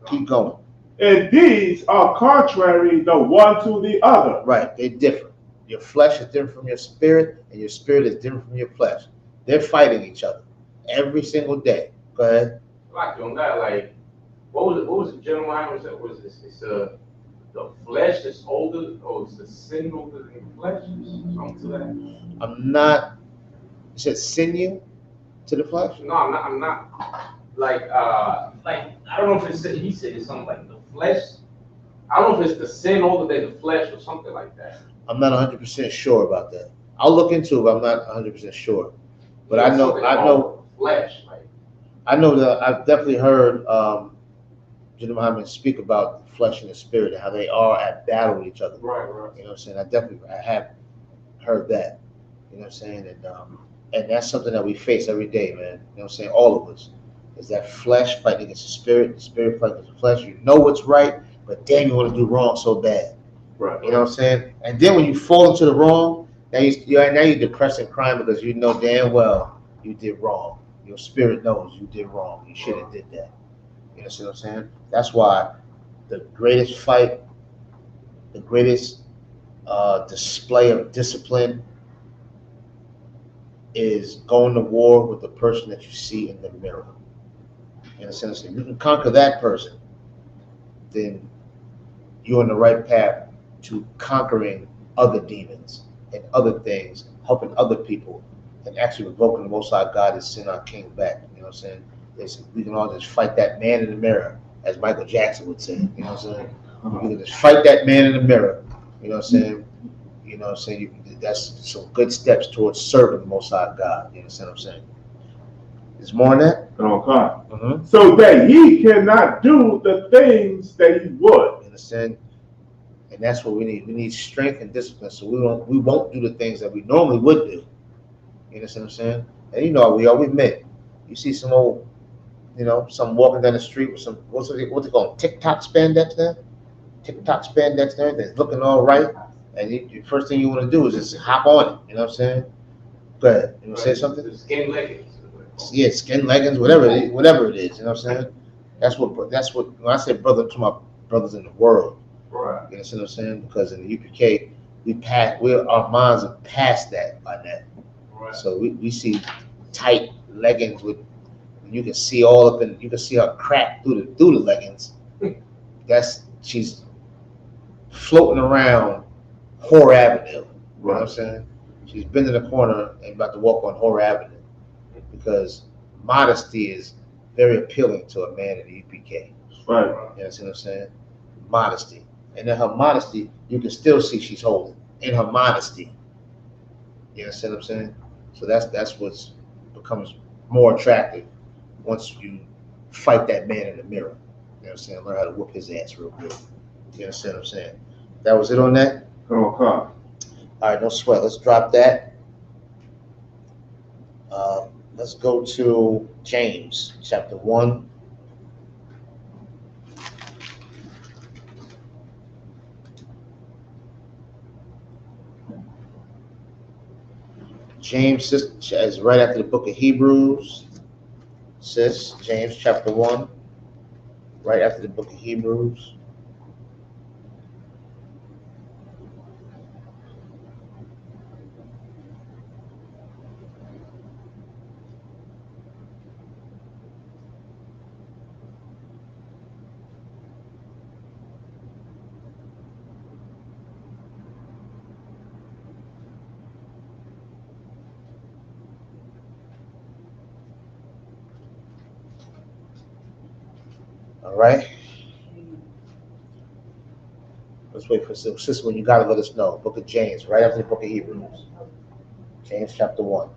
Keep going. And these are contrary the one to the other. Right, they're different. Your flesh is different from your spirit, and your spirit is different from your flesh. They're fighting each other every single day. Go ahead. Like on that, like what was the general line? Was this? It's the flesh is older, or is the sin older than the flesh? Something to that. I'm not. You said sinew to the flesh? No, I'm not. Like I don't know if he said it's something like the flesh. I don't know if it's the sin older than the flesh or something like that. I'm not 100% sure about that. I'll look into it, but I'm not 100% sure. But yeah, I know flesh. Like I know that I've definitely heard Jinnah Muhammad speak about the flesh and the spirit and how they are at battle with each other. Right. You know what I'm saying? I have heard that. You know what I'm saying? And that's something that we face every day, man. You know what I'm saying? All of us. Is that flesh fighting against the spirit fighting against the flesh. You know what's right, but damn, you want to do wrong so bad. Right. You know what I'm saying? And then when you fall into the wrong, now you're depressed and crying because you know damn well you did wrong. Your spirit knows you did wrong. You shouldn't have did that. You know what I'm saying? That's why the greatest fight, the greatest display of discipline is going to war with the person that you see in the mirror. In a sense, if you can conquer that person, then you're on the right path to conquering other demons and other things, helping other people, and actually revoking the Most High God and send our King back. You know what I'm saying? We can all just fight that man in the mirror, as Michael Jackson would say. You know what I'm saying? We can just fight that man in the mirror. You know what I'm saying? You know what I'm saying? That's some good steps towards serving the Most High God. You understand what I'm saying? There's more on that? Okay. Mm-hmm. So that ye cannot do the things that ye would. You understand? And that's what we need. We need strength and discipline, so we won't do the things that we normally would do. You understand what I'm saying? And you know we admit, you see some old you know, some walking down the street with some, what they call TikTok spandex now? TikTok spandex and everything, looking all right. And the first thing you want to do is just hop on it, you know what I'm saying? Go ahead, you want to say something? Skin leggings. Yeah, skin leggings, whatever it is, you know what I'm saying? That's what, when I say brother, I'm talking about brothers in the world. Right. You understand what I'm saying? Because in the UPK, our minds are past that by now. Right. So we see tight leggings with, you can see all up in, you can see her crack through the leggings. She's floating around Whore Avenue. You know what I'm saying? She's been in the corner and about to walk on Whore Avenue because modesty is very appealing to a man in the UPK. Right. You understand what I'm saying? Modesty. And in her modesty, you can still see she's holding. In her modesty. You understand what I'm saying? So that's what's becomes more attractive once you fight that man in the mirror. You know what I'm saying? Learn how to whoop his ass real good. You understand what I'm saying? That was it on that? Okay. All right, no sweat. Let's drop that. Let's go to James chapter 1. James is right after the book of Hebrews. Sis, James chapter 1, right after the book of Hebrews. All right. Let's wait for sister. When you got to let us know. Book of James, right after the book of Hebrews. James chapter 1.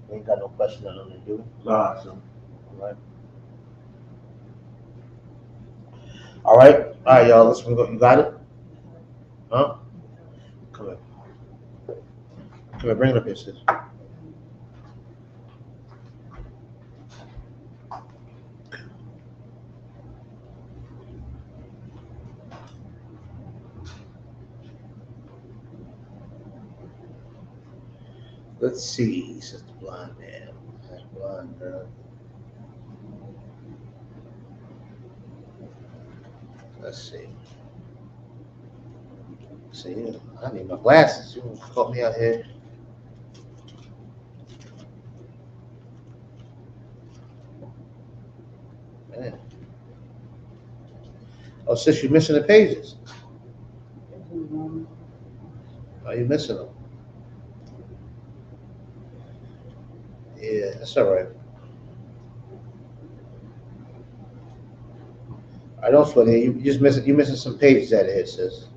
We ain't got no question on them to do. Awesome. All right, y'all. Let's go. You got it? Huh? Come here, bring it up here, sis. Let's see, Sister Blind Man. That's blind girl. Let's see. See, I need my glasses. You caught me out here. Man. Oh, sis, you're missing the pages. Are you missing them? Yeah, that's all right. I don't sweat it. You're missing some pages out of here, sis.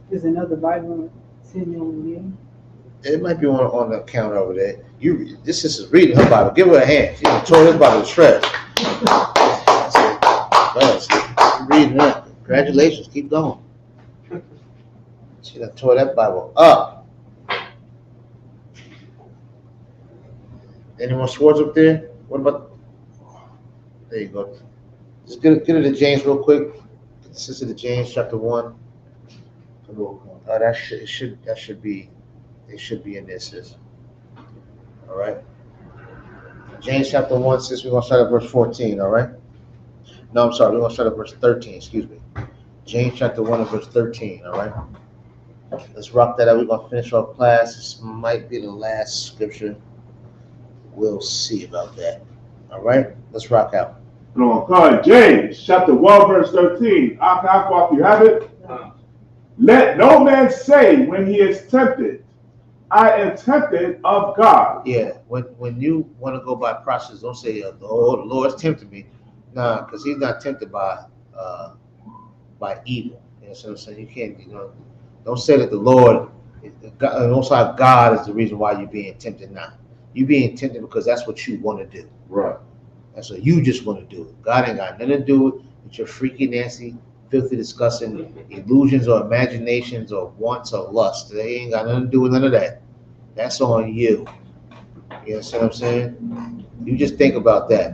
There's another Bible sitting over there. It might be on the counter over there. This sister's reading her Bible. Give her a hand. She done tore this Bible to shreds. You're reading it. Congratulations. Keep going. She done tore that Bible up. Any more swords up there? What about? There you go. Just get it to James real quick. Sister to James chapter 1. That should be in this, sis. All right. James chapter 1, sis, we're gonna start at verse 14, all right? No, I'm sorry, we're gonna start at verse 13, excuse me. James chapter 1 and verse 13, all right? Let's rock that out. We're gonna finish our class. This might be the last scripture. We'll see about that. All right, let's rock out. Okay, James chapter 1, verse 13. If you have it. Let no man say when he is tempted, I am tempted of God. Yeah, when you want to go by process, don't say, the Lord's tempted me. Nah, because he's not tempted by evil. You know what I'm saying? You can't, don't say that the Lord, Most High God is the reason why you're being tempted now. You're being tempted because that's what you want to do. Right. That's what you just want to do. God ain't got nothing to do with your freaky, nasty, filthy, disgusting illusions or imaginations or wants or lust. They ain't got nothing to do with none of that. That's on you. You understand what I'm saying? You just think about that.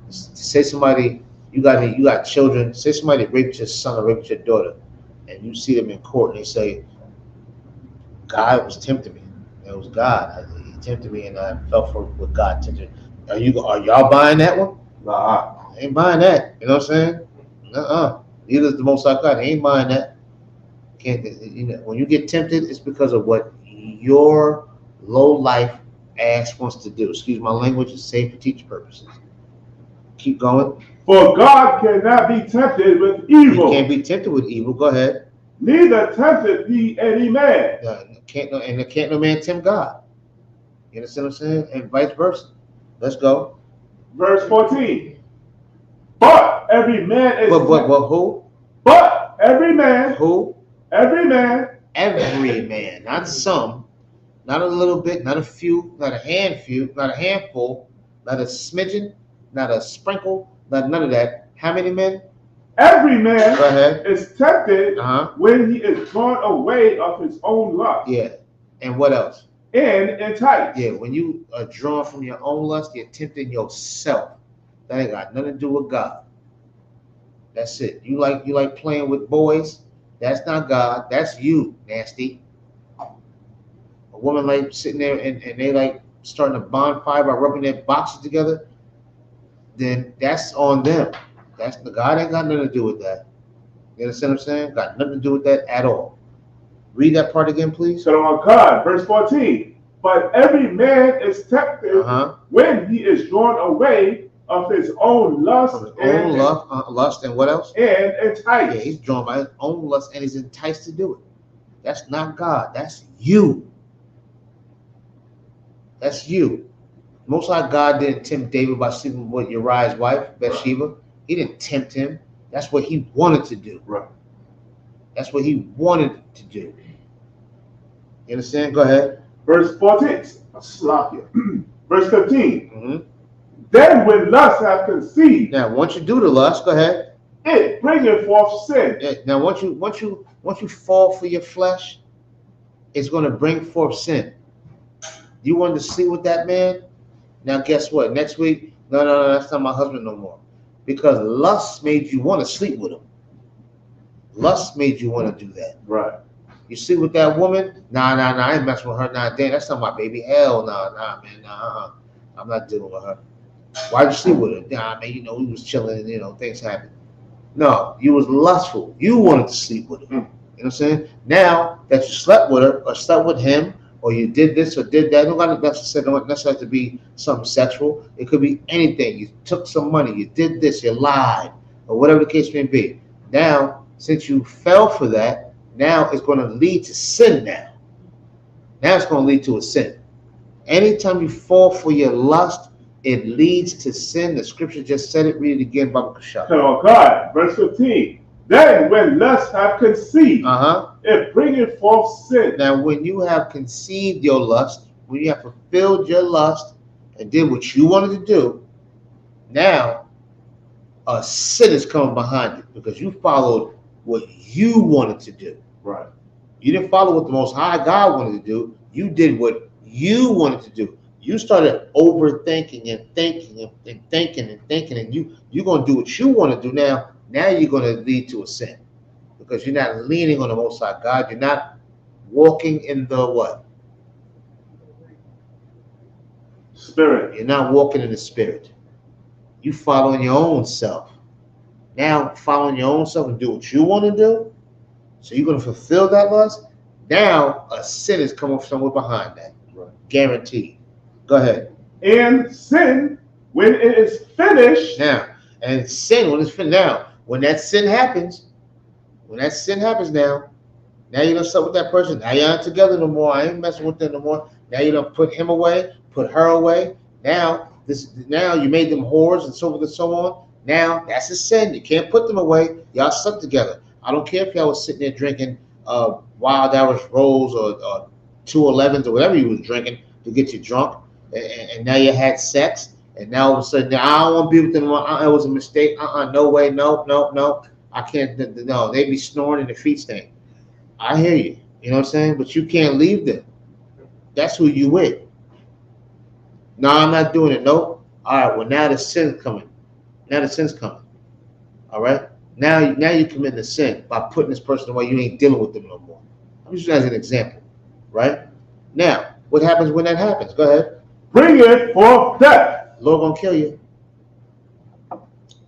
Say somebody, you got children, say somebody raped your son or raped your daughter, and you see them in court and they say, God was tempting me. It was God. He tempted me and I fell for what God tempted me. Are y'all buying that one? Nah. I ain't buying that. You know what I'm saying? Neither is the Most High God. They ain't buying that. Can't, you know, when you get tempted, it's because of what your low life ass wants to do. Excuse my language, it's safe for teaching purposes. Keep going. For God cannot be tempted with evil. He can't be tempted with evil. Go ahead. Neither tempteth he any man. Can't no man tempt God. You understand what I'm saying? And vice versa. Let's go. Verse 14. But every man is who? But every man. Who? Every man. Every man. Not some. Not a little bit. Not a few. Not a handful. Not a handful. Not a smidgen. Not a sprinkle. Not none of that. How many men? Every man Go ahead. is tempted when he is drawn away of his own lust. Yeah. And what else? And enticed. Yeah, when you are drawn from your own lust, you're tempting yourself. That ain't got nothing to do with God. That's it. You like playing with boys? That's not God. That's you, nasty. A woman like sitting there and they like starting a bonfire by rubbing their boxes together, then that's on them. That's the God ain't got nothing to do with that. You understand what I'm saying? Got nothing to do with that at all. Read that part again, please. So on God, verse 14. But every man is tempted when he is drawn away of his own lust. Lust and what else? And enticed. Yeah, he's drawn by his own lust and he's enticed to do it. That's not God. That's you. That's you. Most High God didn't tempt David by sleeping with Uriah's wife, Bathsheba. He didn't tempt him. That's what he wanted to do. Right. That's what he wanted to do. You understand? Go ahead. Verse 14. Verse 15. Mm-hmm. Then when lust hath conceived. Now, once you do the lust, go ahead. It bringeth forth sin. Yeah, now, once you fall for your flesh, it's going to bring forth sin. You wanted to sleep with that man? Now, guess what? Next week, no, that's not my husband no more. Because lust made you want to sleep with him. Lust made you want to do that. Right. You sleep with that woman? Nah, I ain't messing with her. Nah, damn, that's not my baby. Hell, nah, man, I'm not dealing with her. Why'd you sleep with her? Nah, man, we was chilling, things happened. No, you was lustful. You wanted to sleep with her. You know what I'm saying? Now that you slept with her or slept with him, or you did this or did that, don't necessarily have to be something sexual. It could be anything. You took some money, you did this, you lied, or whatever the case may be. Now, since you fell for that, now it's going to lead to sin now. Now it's going to lead to a sin. Anytime you fall for your lust, it leads to sin. The scripture just said it. Read it again, Baba Kashab. Oh God, verse 15. Then when lust hath conceived, it bringeth forth sin. Now, when you have conceived your lust, when you have fulfilled your lust and did what you wanted to do, now a sin is coming behind you because you followed what you wanted to do. Right. You didn't follow what the Most High God wanted to do. You did what you wanted to do. You started overthinking and thinking and thinking and thinking, and you're going to do what you want to do now. Now you're going to lead to a sin because you're not leaning on the Most High God. You're not walking in the what? Spirit. You're not walking in the spirit. You following your own self. Now following your own self and do what you want to do. So you're going to fulfill that lust. Now a sin is coming somewhere behind that. Right. Guaranteed. Go ahead. And sin, when it is finished. Now, and sin when it's finished. Now, when that sin happens now you don't sleep with that person. Now you aren't together no more. I ain't messing with them no more. Now you don't put him away, put her away. Now you made them whores and so forth and so on. Now that's a sin. You can't put them away. Y'all slept together. I don't care if y'all was sitting there drinking Wild Irish Rose or 211s or whatever you was drinking to get you drunk, and now you had sex. And now all of a sudden, I don't want to be with them. It was a mistake. No way. No. I can't. No, they be snoring and their feet stink. I hear you. You know what I'm saying? But you can't leave them. That's who you with. No, I'm not doing it. Nope. All right. Well, now the sin's coming. Now the sin's coming. All right. Now you commit the sin by putting this person away. You ain't dealing with them no more. I'm just as an example, right? Now, what happens when that happens? Go ahead. Bring it forth death. Lord gonna kill you.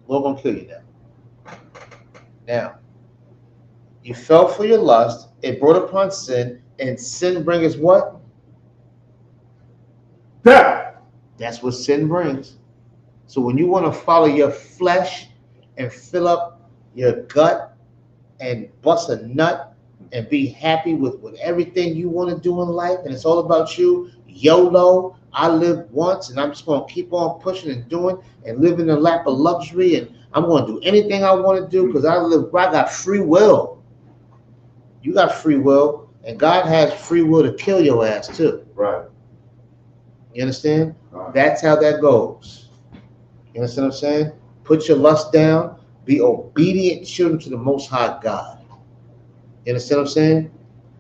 Lord gonna kill you now. Now, you fell for your lust. It brought upon sin, and sin brings what? Death. That's what sin brings. So when you want to follow your flesh and fill up your gut and bust a nut and be happy with everything you want to do in life, and it's all about you, YOLO, I live once and I'm just going to keep on pushing and doing and live in the lap of luxury, and I'm going to do anything I want to do because I got free will. You got free will, and God has free will to kill your ass too. Right. You understand? Right. That's how that goes. You understand what I'm saying? Put your lust down. Be obedient children to the Most High God. You understand what I'm saying?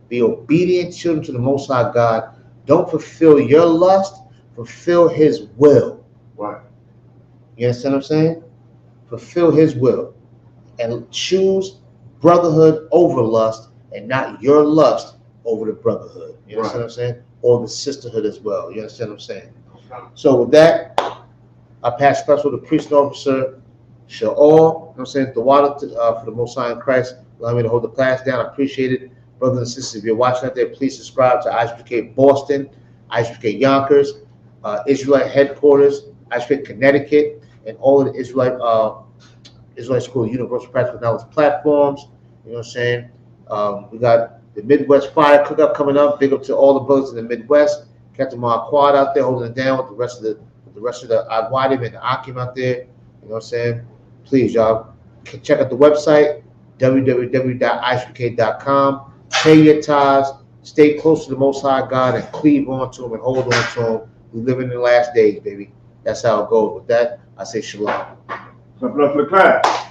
Be obedient children to the Most High God. Don't fulfill your lust. Fulfill His will. Right. You understand what I'm saying? Fulfill His will. And choose brotherhood over lust and not your lust over the brotherhood. You understand what I'm saying? Or the sisterhood as well. You understand what I'm saying? So with that, I pass special to priest officer Sha'or. You know what I'm saying? The water for the Most High in Christ. Allow me to hold the class down. I appreciate it. Brothers and sisters, if you're watching out there, please subscribe to ISPK Boston, ISPK Yonkers, Israelite headquarters, ISPK Connecticut, and all of the Israelite School Universal Practical Knowledge platforms. You know what I'm saying? We got the Midwest Fire Cookup coming up. Big up to all the brothers in the Midwest. Captain Marquardt out there holding it down with the rest of the Agwadim and the Akim out there. You know what I'm saying? Please, y'all, check out the website, www.ispk.com. Pay your tithes. Stay close to the Most High God and cleave on to Him and hold on to Him. We live in the last days, baby. That's how it goes. With that, I say shalom. Something else for the class.